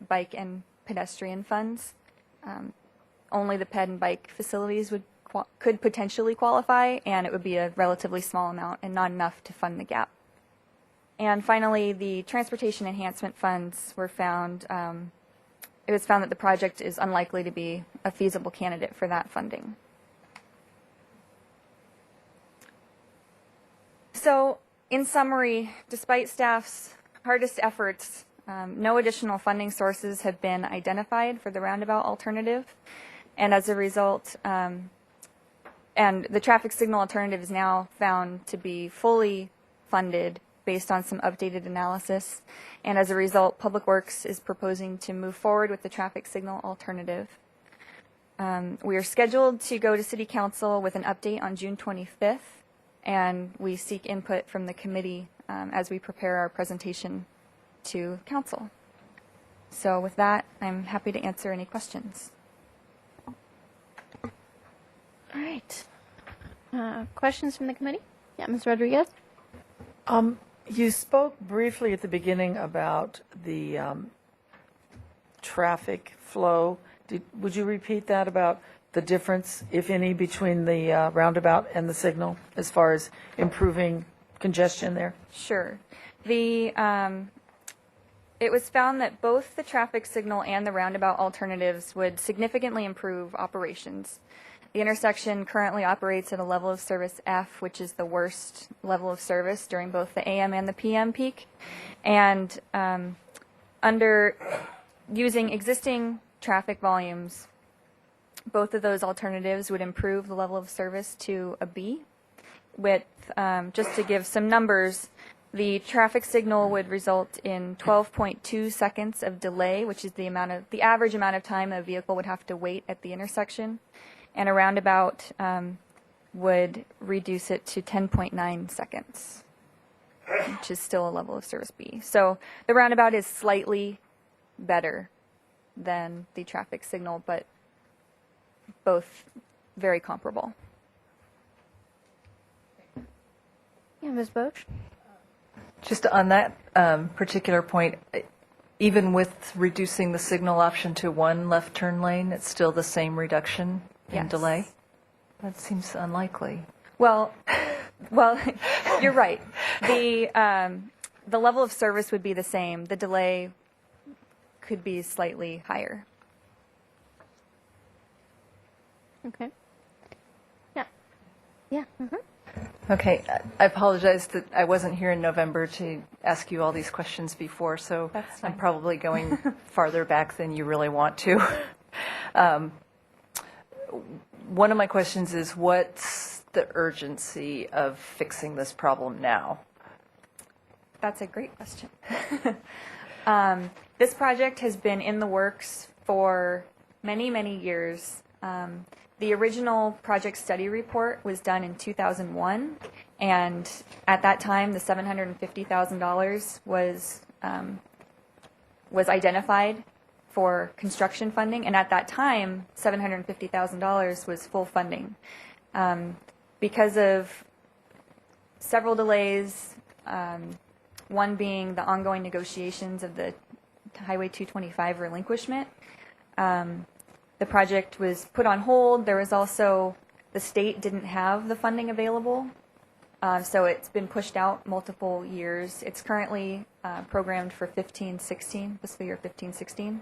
bike and pedestrian funds. Only the ped and bike facilities could potentially qualify, and it would be a relatively small amount and not enough to fund the gap. And finally, the transportation enhancement funds were found. It was found that the project is unlikely to be a feasible candidate for that funding. So, in summary, despite staff's hardest efforts, no additional funding sources have been identified for the roundabout alternative. And as a result, and the traffic signal alternative is now found to be fully funded based on some updated analysis. And as a result, Public Works is proposing to move forward with the traffic signal alternative. We are scheduled to go to City Council with an update on June 25th, and we seek input from the committee as we prepare our presentation to Council. So with that, I'm happy to answer any questions. All right. Questions from the committee? Yeah, Ms. Rodriguez? You spoke briefly at the beginning about the traffic flow. Would you repeat that about the difference, if any, between the roundabout and the signal as far as improving congestion there? Sure. It was found that both the traffic signal and the roundabout alternatives would significantly improve operations. The intersection currently operates at a level of service F, which is the worst level of service during both the AM and the PM peak. And under using existing traffic volumes, both of those alternatives would improve the level of service to a B. With, just to give some numbers, the traffic signal would result in 12.2 seconds of delay, which is the average amount of time a vehicle would have to wait at the intersection. And a roundabout would reduce it to 10.9 seconds, which is still a level of service B. So the roundabout is slightly better than the traffic signal, but both very comparable. Yeah, Ms. Boach? Just on that particular point, even with reducing the signal option to one left turn lane, it's still the same reduction in Yes. delay? That seems unlikely. Well, you're right. The level of service would be the same. The delay could be slightly higher. Okay. Yeah. Yeah. Okay, I apologize that I wasn't here in November to ask you all these questions before, so That's I'm fine. probably going farther back than you really want to. One of my questions is, what's the urgency of fixing this problem now? That's a great question. This project has been in the works for many, many years. The original project study report was done in 2001, and at that time, the $750,000 was identified for construction funding, and at that time, $750,000 was full funding. Because of several delays, one being the ongoing negotiations of the Highway 225 relinquishment, the project was put on hold. There was also, the state didn't have the funding available, so it's been pushed out multiple years. It's currently programmed for fiscal year 15-16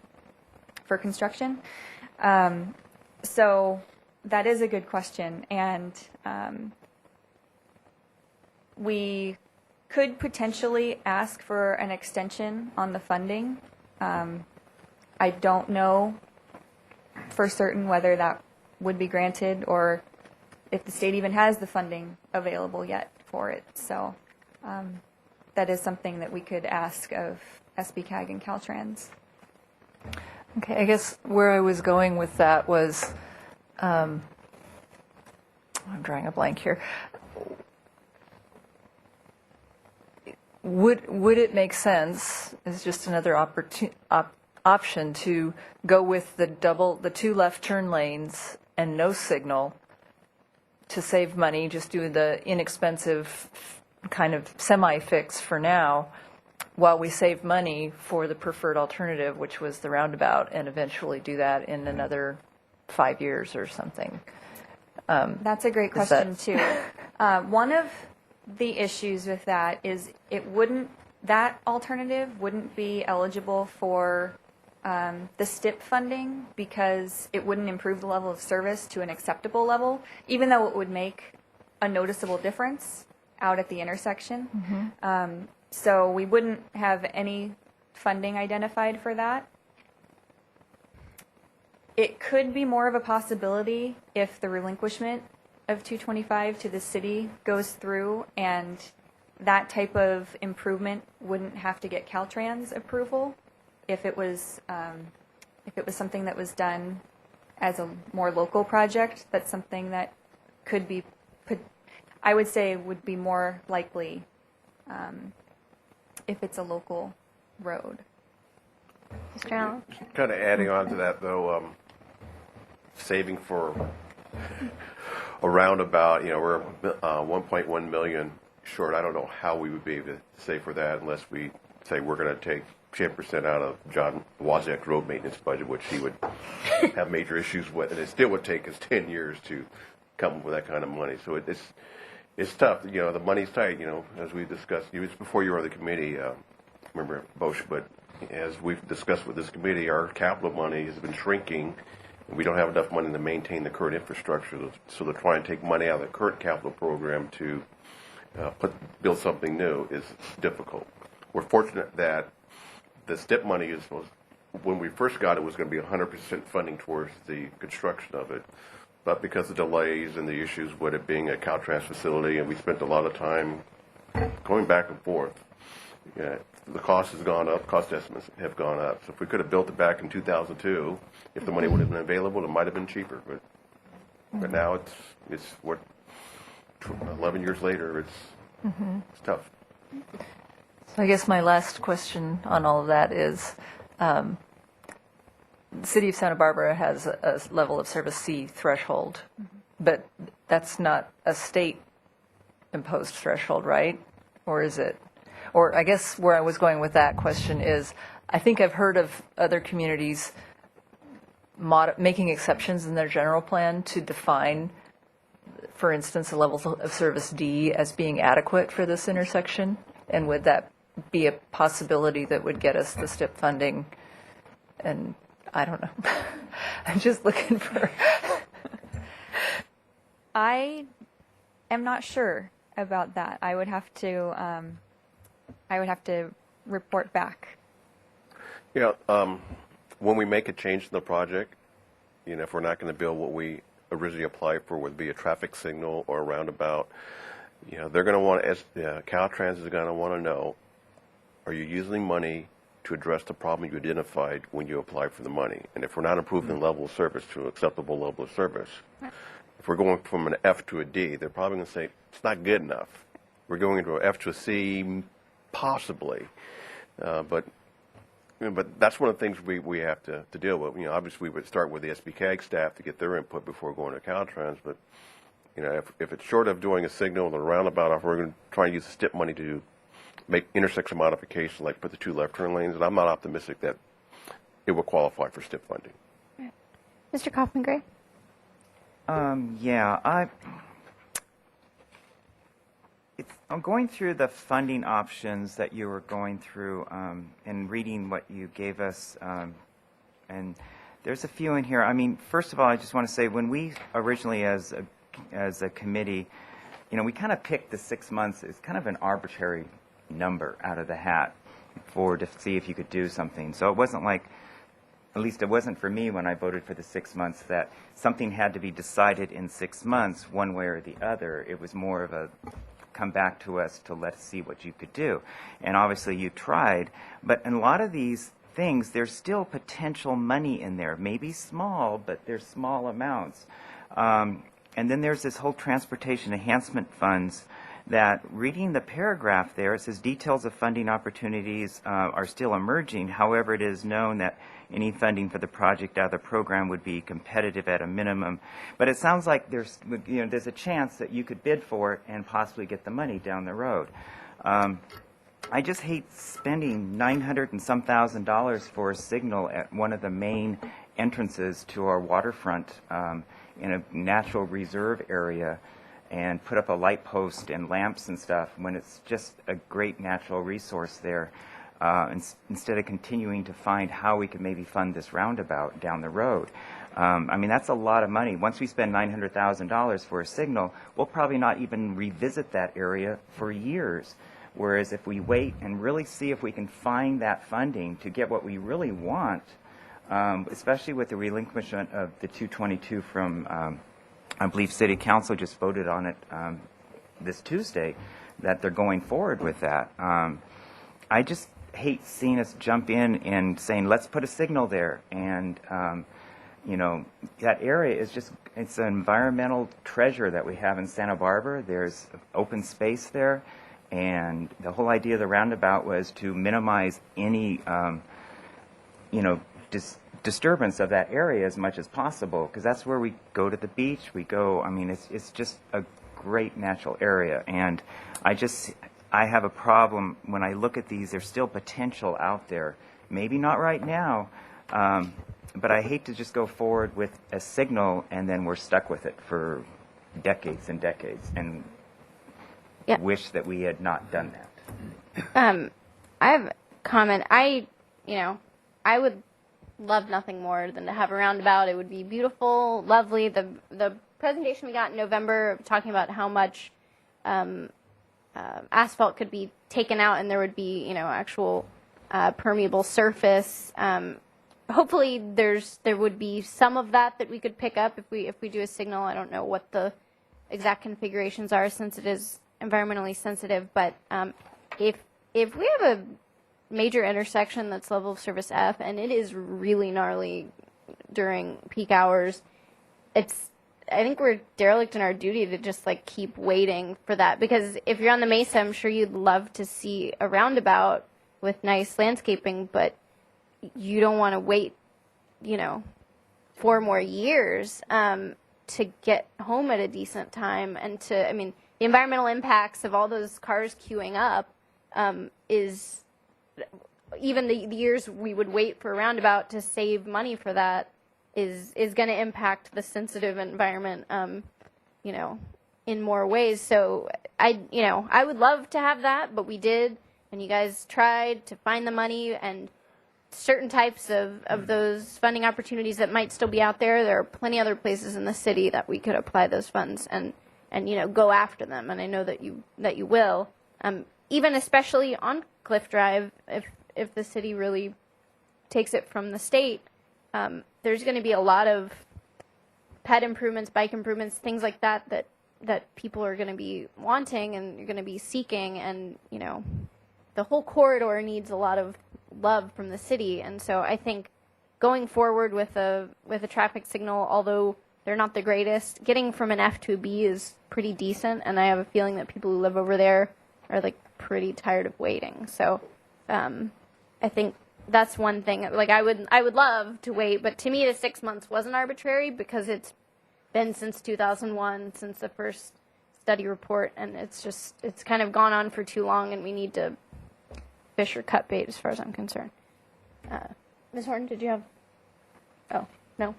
for construction. So that is a good question, and we could potentially ask for an extension on the funding. I don't know for certain whether that would be granted or if the state even has the funding available yet for it. So that is something that we could ask of SBCAG and Caltrans. Okay, I guess where I was going with that was, I'm drawing a blank here. Would it make sense, as just another option, to go with the two left turn lanes and no signal to save money, just do the inexpensive kind of semi-fix for now, while we save money for the preferred alternative, which was the roundabout, and eventually do that in another 5 years or something? That's a great question, too. One of the issues with that is that alternative wouldn't be eligible for the STIP funding because it wouldn't improve the level of service to an acceptable level, even though it would make a noticeable difference out at the intersection. So we wouldn't have any funding identified for that. It could be more of a possibility if the relinquishment of 225 to the city goes through, and that type of improvement wouldn't have to get Caltrans approval if it was something that was done as a more local project. That's something that could be I would say would be more likely if it's a local road. Mr. Allen? Kind of adding on to that, though, saving for a roundabout, we're 1.1 million short. I don't know how we would be able to save for that unless we say we're going to take 10% out of John Wozniak's road maintenance budget, which he would have major issues with, and it still would take us 10 years to come up with that kind of money. So it's tough. The money's tight. As we discussed, it was before you were on the committee, remember Bosch, but as we've discussed with this committee, our capital money has been shrinking, and we don't have enough money to maintain the current infrastructure. So to try and take money out of the current capital program to build something new is difficult. We're fortunate that the STIP money when we first got it, was going to be 100% funding towards the construction of it. But because of delays and the issues with it being a Caltrans facility, and we spent a lot of time going back and forth, the cost has gone up, cost estimates have gone up. So if we could have built it back in 2002, if the money would have been available, it might have been cheaper. But now it's 11 years later, it's tough. So I guess my last question on all of that is, the City of Santa Barbara has a level of service C threshold, but that's not a state-imposed threshold, right? Or is it? Or I guess where I was going with that question is, I think I've heard of other communities making exceptions in their general plan to define, for instance, a level of service D as being adequate for this intersection. And would that be a possibility that would get us the STIP funding? And I don't know. I'm just looking for. I am not sure about that. I would have to report back. Yeah, when we make a change in the project, if we're not going to build what we originally applied for, would be a traffic signal or a roundabout, they're going to want Caltrans is going to want to know, are you using money to address the problem you identified when you applied for the money? And if we're not improving the level of service to an acceptable level of service, if we're going from an F to a D, they're probably going to say, it's not good enough. We're going into an F to a C, possibly. But that's one of the things we have to deal with. Obviously, we would start with the SBCAG staff to get their input before going to Caltrans. But, if it's short of doing a signal and a roundabout, if we're going to try and use the STIP money to make intersection modifications, like put the 2 left turn lanes, and I'm not optimistic that it will qualify for STIP funding. Mr. Kaufman-Gray? I'm going through the funding options that you were going through and reading what you gave us, and there's a few in here. I mean, first of all, I just want to say, when we originally, as a committee, we kind of picked the 6 months as kind of an arbitrary number out of the hat to see if you could do something. So it wasn't like, at least it wasn't for me when I voted for the 6 months, that something had to be decided in 6 months one way or the other. It was more of a come back to us to let's see what you could do. And obviously you tried, but in a lot of these things, there's still potential money in there, maybe small, but there's small amounts. And then there's this whole transportation enhancement funds that, reading the paragraph there, it says details of funding opportunities are still emerging. However, it is known that any funding for the project out of the program would be competitive at a minimum. But it sounds like there's a chance that you could bid for it and possibly get the money down the road. I just hate spending $900 and some thousand for a signal at one of the main entrances to our waterfront in a natural reserve area, and put up a light post and lamps and stuff when it's just a great natural resource there, instead of continuing to find how we could maybe fund this roundabout down the road. I mean, that's a lot of money. Once we spend $900,000 for a signal, we'll probably not even revisit that area for years. Whereas if we wait and really see if we can find that funding to get what we really want, especially with the relinquishment of the 222 from I believe City Council just voted on it this Tuesday, that they're going forward with that. I just hate seeing us jump in and saying, let's put a signal there. And, that area is just, it's an environmental treasure that we have in Santa Barbara. There's open space there. And the whole idea of the roundabout was to minimize any, disturbance of that area as much as possible, because that's where we go to the beach. We go, I mean, it's just a great natural area. And I have a problem when I look at these. There's still potential out there. Maybe not right now, but I hate to just go forward with a signal and then we're stuck with it for decades and decades, and wish that we had not done that. I have a comment. I would love nothing more than to have a roundabout. It would be beautiful, lovely. The presentation we got in November talking about how much asphalt could be taken out and there would be, actual permeable surface. Hopefully there would be some of that we could pick up if we do a signal. I don't know what the exact configurations are since it is environmentally sensitive, but if we have a major intersection that's level of service F and it is really gnarly during peak hours, I think we're derelict in our duty to just keep waiting for that, because if you're on the Mesa, I'm sure you'd love to see a roundabout with nice landscaping, but you don't want to wait 4 more years to get home at a decent time. And the environmental impacts of all those cars queuing up is even the years we would wait for a roundabout to save money for that is going to impact the sensitive environment, you know, in more ways. So I would love to have that, but we did, and you guys tried to find the money, and certain types of those funding opportunities that might still be out there. There are plenty other places in the city that we could apply those funds and you know, go after them. And I know that you will, even especially on Cliff Drive, if the city really takes it from the state, there's going to be a lot of pet improvements, bike improvements, things like that people are going to be wanting and you're going to be seeking. And, you know, the whole corridor needs a lot of love from the city. And so I think going forward with a traffic signal, although they're not the greatest, getting from an F to a B is pretty decent. And I have a feeling that people who live over there are like pretty tired of waiting. So I think that's one thing. Like I would love to wait, but to me the 6 months wasn't arbitrary because it's been since 2001, since the first study report, and it's kind of gone on for too long, and we need to fish or cut bait as far as I'm concerned. Ms. Horton, did you have? Oh, no.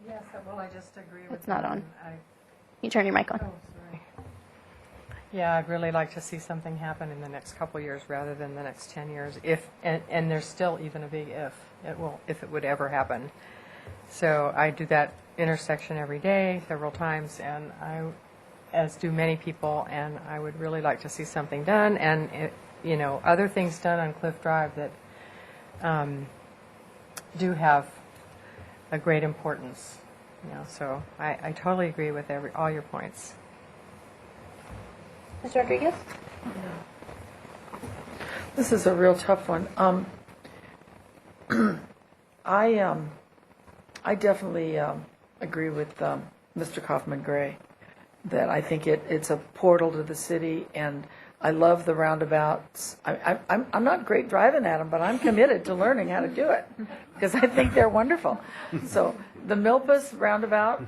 Yes, well, I just agree with It's not you. on. You turn your mic on. Oh, sorry. Yeah, I'd really like to see something happen in the next couple of years rather than the next 10 years. And there's still even a big if it would ever happen. So I do that intersection every day, several times, and as do many people, and I would really like to see something done, and you know, other things done on Cliff Drive that do have a great importance. You know, so I totally agree with all your points. Mr. Rodriguez? This is a real tough one. I definitely agree with Mr. Kaufman-Gray that I think it's a portal to the city, and I love the roundabouts. I'm not great driving at them, but I'm committed to learning how to do it because I think they're wonderful. So the Milpas roundabout,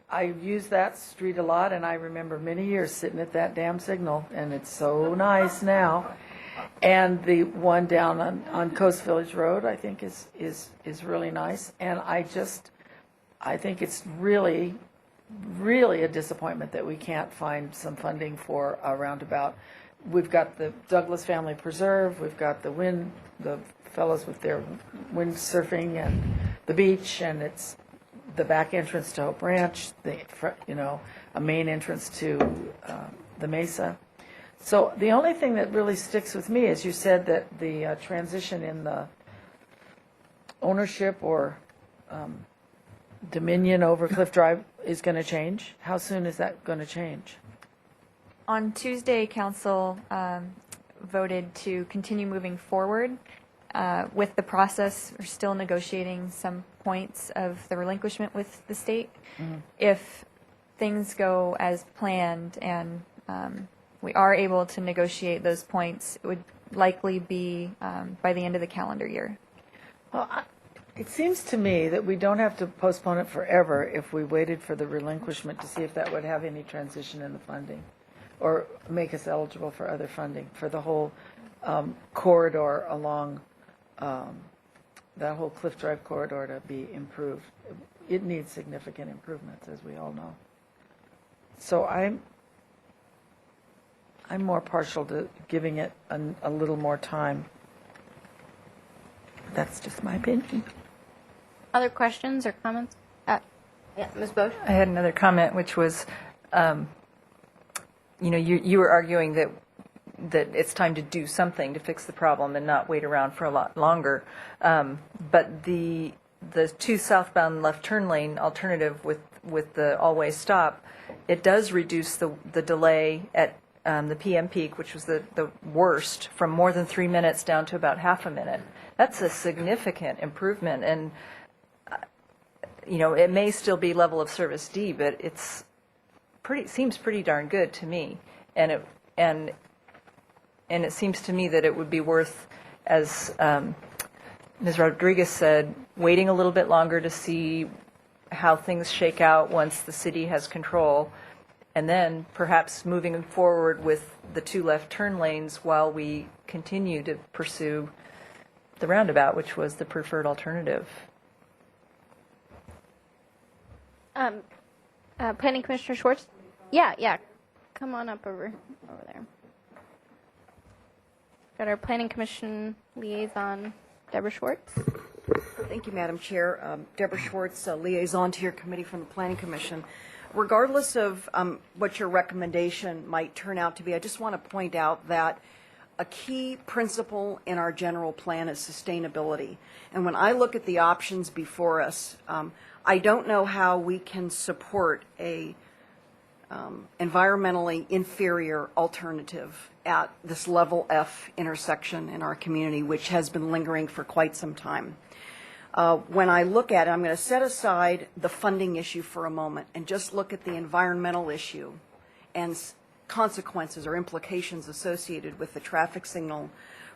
I use that street a lot, and I remember many years sitting at that damn signal, and it's so nice now. And the one down on Coast Village Road, I think is really nice. And I think it's really, really a disappointment that we can't find some funding for a roundabout. We've got the Douglas Family Preserve, we've got the fellows with their windsurfing and the beach, and it's the back entrance to Hope Ranch, a main entrance to the Mesa. So the only thing that really sticks with me is you said that the transition in the ownership or dominion over Cliff Drive is going to change. How soon is that going to change? On Tuesday, Council voted to continue moving forward with the process. We're still negotiating some points of the relinquishment with the state. Mm-hmm. If things go as planned and we are able to negotiate those points, it would likely be by the end of the calendar year. Well, it seems to me that we don't have to postpone it forever if we waited for the relinquishment to see if that would have any transition in the funding or make us eligible for other funding for the whole corridor along that whole Cliff Drive corridor to be improved. It needs significant improvements, as we all know. So I'm more partial to giving it a little more time. That's just my opinion. Other questions or comments? Yeah, Ms. Bosch? I had another comment, which was, you were arguing that it's time to do something to fix the problem and not wait around for a lot longer. But the two southbound left turn lane alternative with the all-way stop, it does reduce the delay at the PM peak, which was the worst, from more than 3 minutes down to about half a minute. That's a significant improvement, and it may still be level of service D, but seems pretty darn good to me, and it seems to me that it would be worth, as Ms. Rodriguez said, waiting a little bit longer to see how things shake out once the city has control, and then perhaps moving forward with the two left turn lanes while we continue to pursue the roundabout, which was the preferred alternative. Planning Commissioner Schwartz? Yeah. Come on up over there. Got our Planning Commission liaison, Deborah Schwartz. Thank you, Madam Chair. Deborah Schwartz, liaison to your committee from the Planning Commission. Regardless of what your recommendation might turn out to be, I just want to point out that a key principle in our general plan is sustainability. And when I look at the options before us, I don't know how we can support a environmentally inferior alternative at this level F intersection in our community, which has been lingering for quite some time. When I look at it, I'm going to set aside the funding issue for a moment and just look at the environmental issue and consequences or implications associated with the traffic signal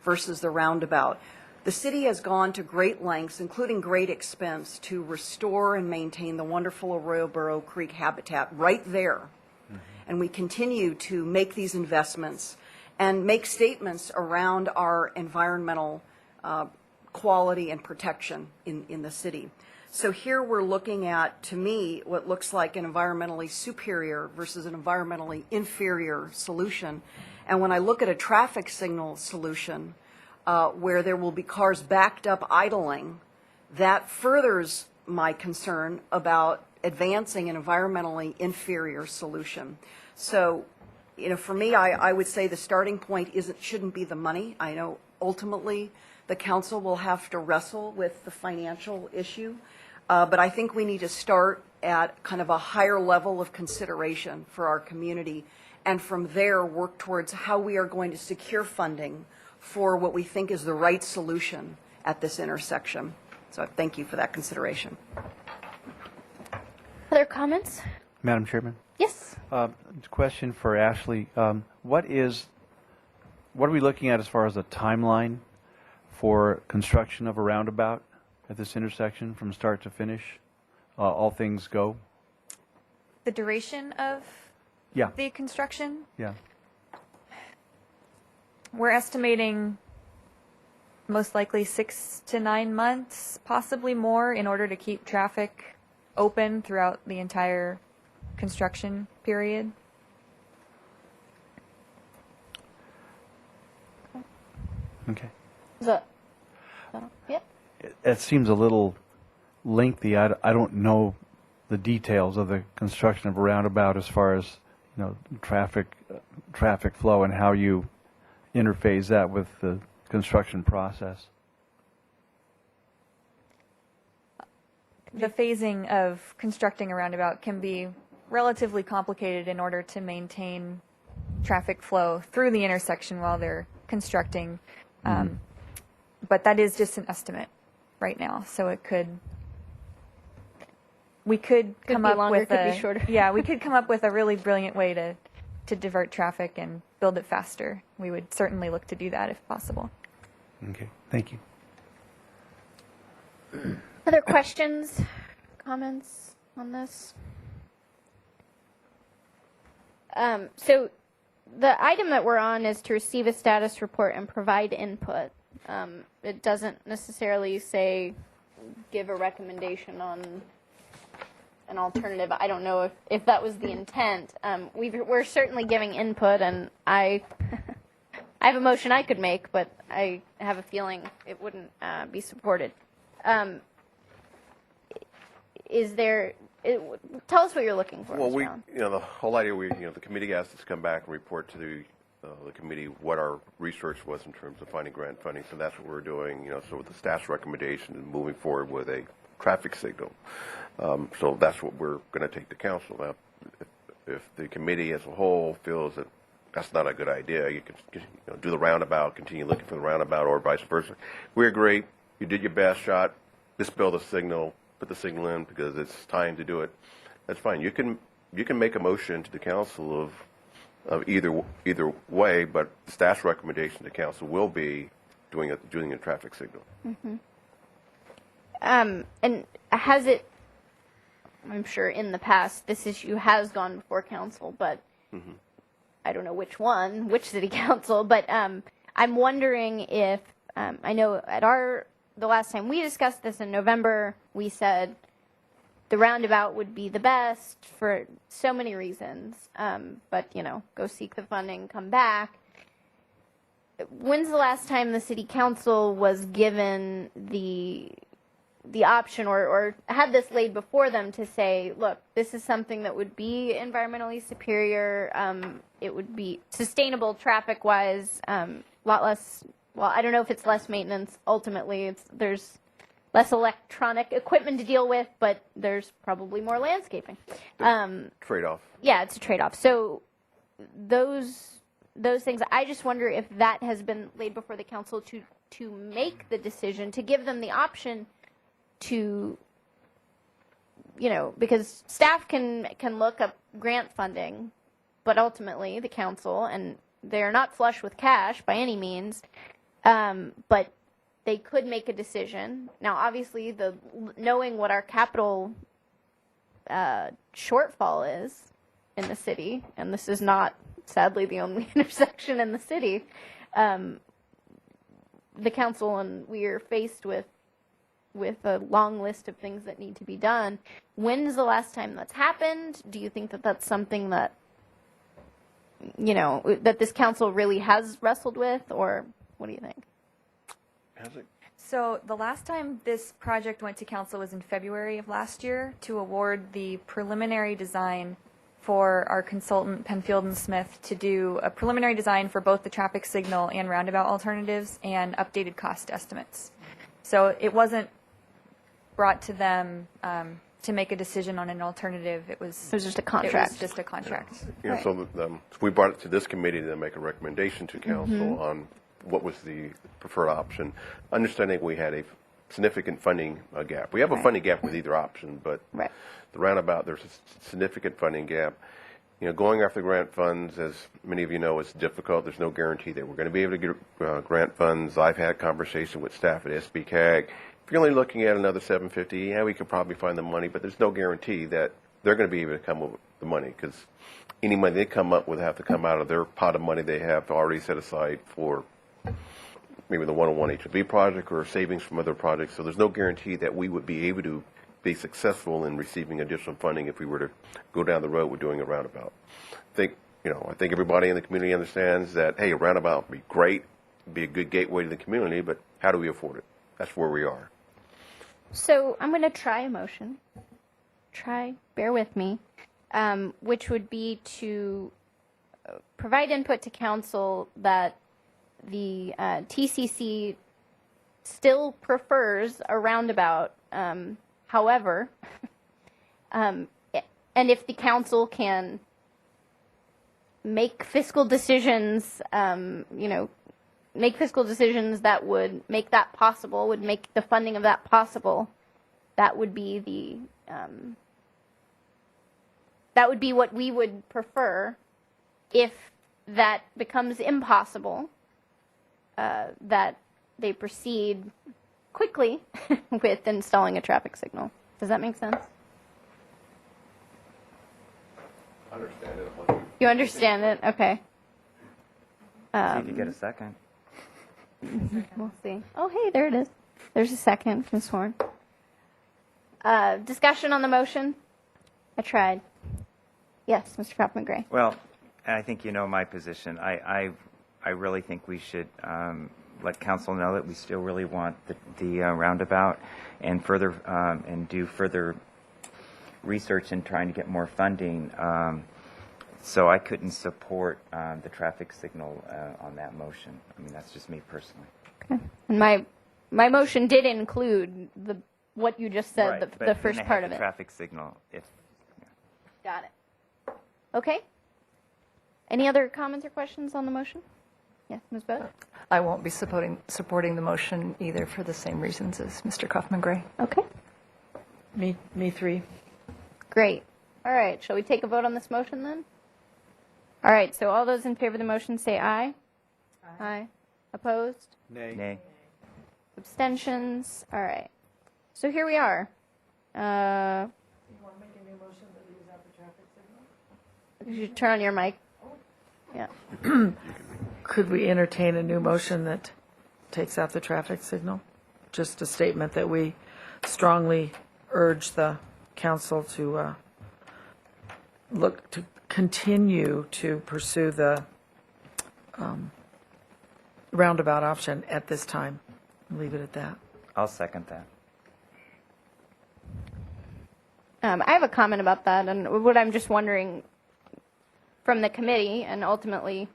versus the roundabout. The city has gone to great lengths, including great expense, to restore and maintain the wonderful Arroyo Burro Creek habitat right there. Mm-hmm. And we continue to make these investments and make statements around our environmental quality and protection in the city. So here we're looking at, to me, what looks like an environmentally superior versus an environmentally inferior solution. And when I look at a traffic signal solution where there will be cars backed up idling, that furthers my concern about advancing an environmentally inferior solution. So, for me, I would say the starting point shouldn't be the money. I know ultimately the council will have to wrestle with the financial issue, but I think we need to start at kind of a higher level of consideration for our community, and from there work towards how we are going to secure funding for what we think is the right solution at this intersection. So thank you for that consideration. Other comments? Madam Chairman? Yes. Question for Ashley. What are we looking at as far as a timeline for construction of a roundabout at this intersection from start to finish? All things go? The duration of the construction? Yeah. We're estimating most likely 6 to 9 months, possibly more, in order to keep traffic open throughout the entire construction period. Okay. Yeah. It seems a little lengthy. I don't know the details of the construction of a roundabout as far as traffic flow and how you interface that with the construction process. The phasing of constructing a roundabout can be relatively complicated in order to maintain traffic flow through the intersection while they're constructing. But that is just an estimate right now. So we could come up longer, with could be shorter. we could come up with a really brilliant way to divert traffic and build it faster. We would certainly look to do that if possible. Okay, thank you. Other questions, comments on this? So the item that we're on is to receive a status report and provide input. It doesn't necessarily say give a recommendation on an alternative. I don't know if that was the intent. We're certainly giving input, and I have a motion I could make, but I have a feeling it wouldn't be supported. Tell us what you're looking for. Well, Mr. Allen. the whole idea, the committee asked us to come back and report to the committee what our research was in terms of finding grant funding. So that's what we're doing. So with the staff's recommendation and moving forward with a traffic signal. So that's what we're going to take to council. Now, if the committee as a whole feels that that's not a good idea, you can do the roundabout, continue looking for the roundabout, or vice versa. We agree. You did your best shot. Just build a signal. Put the signal in because it's time to do it. That's fine. You can make a motion to the council of either way, but the staff's recommendation to council will be doing a traffic signal. Mm-hmm. And has it? I'm sure in the past this issue has gone before council, but I don't know which city council. But I'm wondering if I know at the last time we discussed this in November, we said the roundabout would be the best for so many reasons. But, go seek the funding, come back. When's the last time the city council was given the option or had this laid before them to say, look, this is something that would be environmentally superior, it would be sustainable traffic-wise, a lot less, well, I don't know if it's less maintenance. Ultimately, there's less electronic equipment to deal with, but there's probably more landscaping. Trade-off. Yeah, it's a trade-off. So those things, I just wonder if that has been laid before the council to make the decision, to give them the option to, because staff can look up grant funding, but ultimately the council, and they're not flush with cash by any means, but they could make a decision. Now, obviously, knowing what our capital shortfall is in the city, and this is not, sadly, the only intersection in the city, the council and we are faced with a long list of things that need to be done. When's the last time that's happened? Do you think that that's something that, that this council really has wrestled with, or what do you think? So the last time this project went to council was in February of last year to award the preliminary design for our consultant Penfield and Smith to do a preliminary design for both the traffic signal and roundabout alternatives and updated cost estimates. So it wasn't brought to them to make a decision on an alternative. It was just a contract. It was just a contract. Yeah, so we brought it to this committee to make a recommendation to council on what was the preferred option, understanding we had a significant funding gap. We have a funding gap with either option, but the roundabout, there's a significant funding gap. Going after grant funds, as many of you know, is difficult. There's no guarantee that we're going to be able to get grant funds. I've had conversation with staff at SBCAG. If you're only looking at another $750, yeah, we could probably find the money, but there's no guarantee that they're going to be able to come up with the money, because any money they come up with have to come out of their pot of money they have already set aside for maybe the 101 HOV project or savings from other projects. So there's no guarantee that we would be able to be successful in receiving additional funding if we were to go down the road with doing a roundabout. I think everybody in the community understands that, hey, a roundabout would be great, be a good gateway to the community, but how do we afford it? That's where we are. So I'm going to try a motion. Bear with me, which would be to provide input to council that the TCC still prefers a roundabout. However, and if the council can make fiscal decisions, make fiscal decisions that would make that possible, would make the funding of that possible, that would be what we would prefer. If that becomes impossible, that they proceed quickly with installing a traffic signal. Does that make sense? Understand it. You understand it? Okay. See if you get a second. We'll see. Oh, hey, there it is. There's a second, Ms. Horn. Discussion on the motion? I tried. Yes, Mr. Kaufman-Gray. Well, I think you know my position. I really think we should let council know that we still really want the roundabout, and do further research in trying to get more funding. So I couldn't support the traffic signal on that motion. I mean, that's just me personally. Okay. And my motion did include what you just said, Right, the first part of it. Traffic signal. Got it. Okay. Any other comments or questions on the motion? Yes, Ms. Bode? I won't be supporting the motion either for the same reasons as Mr. Kaufman-Gray. Okay. Me three. Great. All right. Shall we take a vote on this motion then? All right. So all those in favor of the motion say aye. Aye. Opposed? Nay. Abstentions? All right. So here we are. You want to make a new motion that leaves out the traffic signal? You should turn on your mic. Yeah. Could we entertain a new motion that takes out the traffic signal. Just a statement that we strongly urge the council to look to continue to pursue the roundabout option at this time. Leave it at that. I'll second that. I have a comment about that, and what I'm just wondering from the committee, and ultimately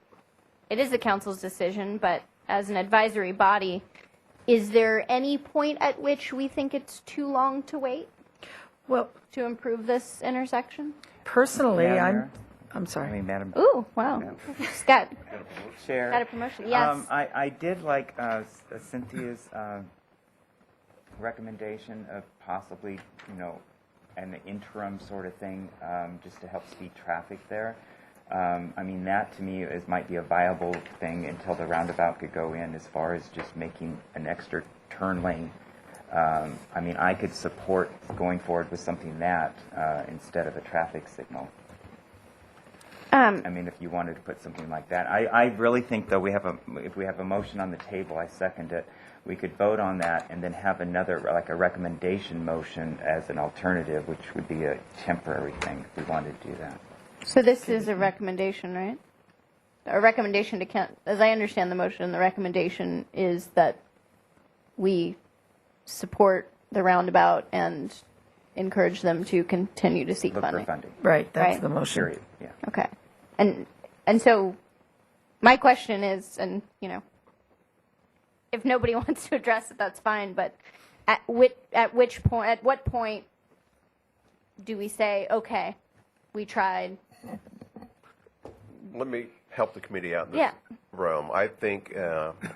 it is the council's decision, but as an advisory body, is there any point at which we think it's too long to wait Well, to improve this intersection? personally, Madam I'm Mayor? sorry. Madam Ooh, wow. Scott, Chair. got a promotion. Yes. I did like Cynthia's recommendation of possibly, an interim sort of thing, just to help speed traffic there. That to me might be a viable thing until the roundabout could go in, as far as just making an extra turn lane. I could support going forward with something that instead of a traffic signal. If you wanted to put something like that. I really think, though, if we have a motion on the table, I second it, we could vote on that and then have another, like a recommendation motion as an alternative, which would be a temporary thing if we wanted to do that. So this is a recommendation, right? A recommendation to as I understand the motion, the recommendation is that we support the roundabout and encourage them to continue to seek Look funding. for funding. Right, that's Right. the motion. Period. Yeah. Okay. And so my question is, and if nobody wants to address it, that's fine, but at what point do we say, okay, we tried? Let me help the committee out in this Yeah. realm. I think,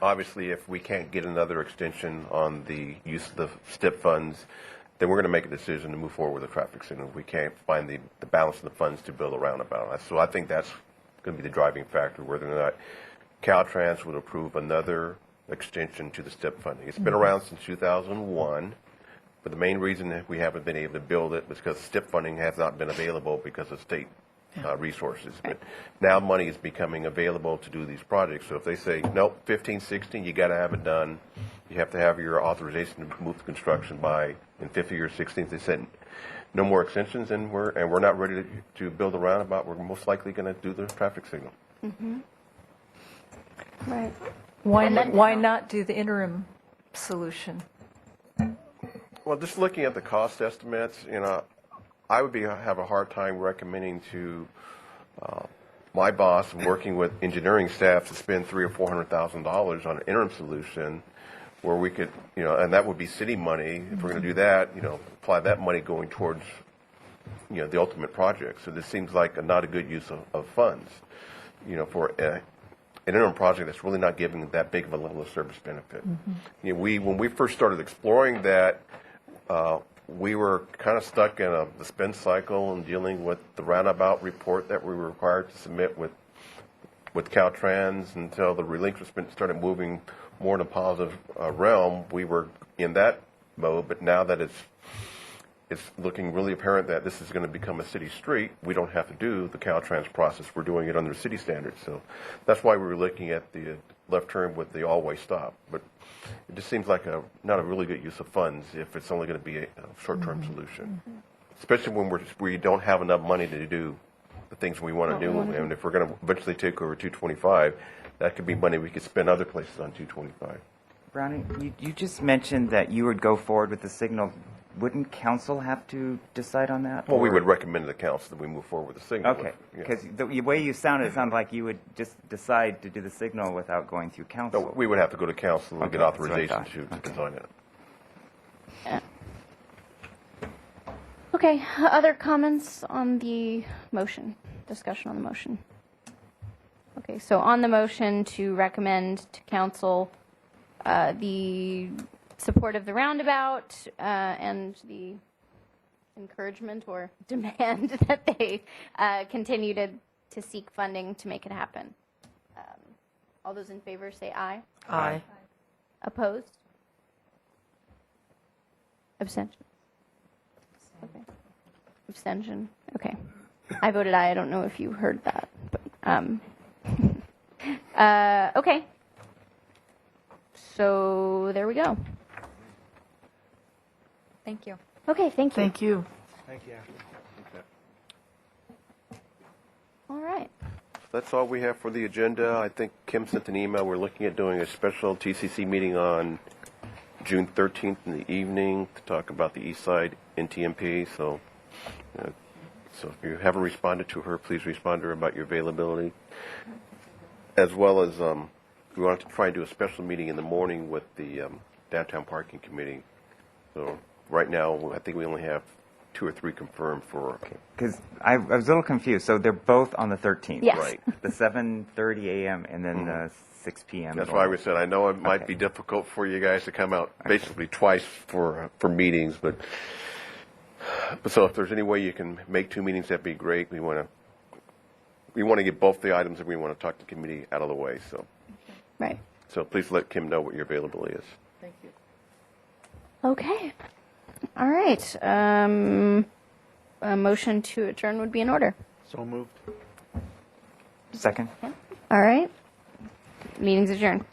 obviously, if we can't get another extension on the use of the STIP funds, then we're going to make a decision to move forward with a traffic signal. We can't find the balance of the funds to build a roundabout. So I think that's going to be the driving factor, whether or not Caltrans would approve another extension to the STIP funding. It's been around since 2001, but the main reason that we haven't been able to build it was because STIP funding has not been available because of state resources. But now money is becoming available to do these projects. So if they say, nope, 15, 16, you got to have it done. You have to have your authorization to move the construction by in 50 or 16. They said no more extensions, and we're not ready to build a roundabout. We're most likely going to do the traffic signal. Right. Why not do the interim solution? Well, just looking at the cost estimates, I would have a hard time recommending to my boss, working with engineering staff, to spend $300,000 or $400,000 on an interim solution, where we could, and that would be city money. If we're going to do that, apply that money going towards, the ultimate project. So this seems like not a good use of funds, for an interim project that's really not giving that big of a level of service benefit. When we first started exploring that, we were kind of stuck in the spin cycle and dealing with the roundabout report that we were required to submit with Caltrans until the relinquishment started moving more in a positive realm. We were in that mode, but now that it's looking really apparent that this is going to become a city street, we don't have to do the Caltrans process. We're doing it under city standards. So that's why we were looking at the left turn with the all-way stop. But it just seems like not a really good use of funds if it's only going to be a short-term solution, especially when we don't have enough money to do the things we want to do. And if we're going to eventually take over 225, that could be money we could spend other places on 225. Brownie, you just mentioned that you would go forward with the signal. Wouldn't council have to decide on that? Well, we or- would recommend to the council that we move forward with the signal. Okay, because the way you sounded, it sounded like you would just decide to do the signal without going through council. No, we would have to go to council and Okay, get that's what I authorization thought. to design it. Okay, other comments on the motion? Discussion on the motion? Okay, so on the motion to recommend to council the support of the roundabout and the encouragement or demand that they continue to seek funding to make it happen. All those in favor say aye. Aye. Opposed? Abstention? Okay. Abstention? Okay. I voted aye. I don't know if you heard that. But, okay. So there we go. Thank you. Okay, thank you. Thank you. Thank you. All right. That's all we have for the agenda. I think Kim sent an email. We're looking at doing a special TCC meeting on June 13th in the evening to talk about the East Side NTMP. So if you haven't responded to her, please respond to her about your availability. As well as we want to try and do a special meeting in the morning with the Downtown Parking Committee. So right now, I think we only have 2 or 3 confirmed for. Because I was a little confused. So they're both on the 13th, Yes. right? The 7:30 a.m. and then the 6 p.m. That's why we said, I know it might Okay. be difficult for you guys to come out basically twice for meetings, but so if there's any way you can make 2 meetings, that'd be great. We want to get both the items that we want to talk to the committee out of the way. Right. So please let Kim know what your availability is. Thank you. Okay. All right. A motion to adjourn would be in order. So moved. Second. All right. Meeting's adjourned.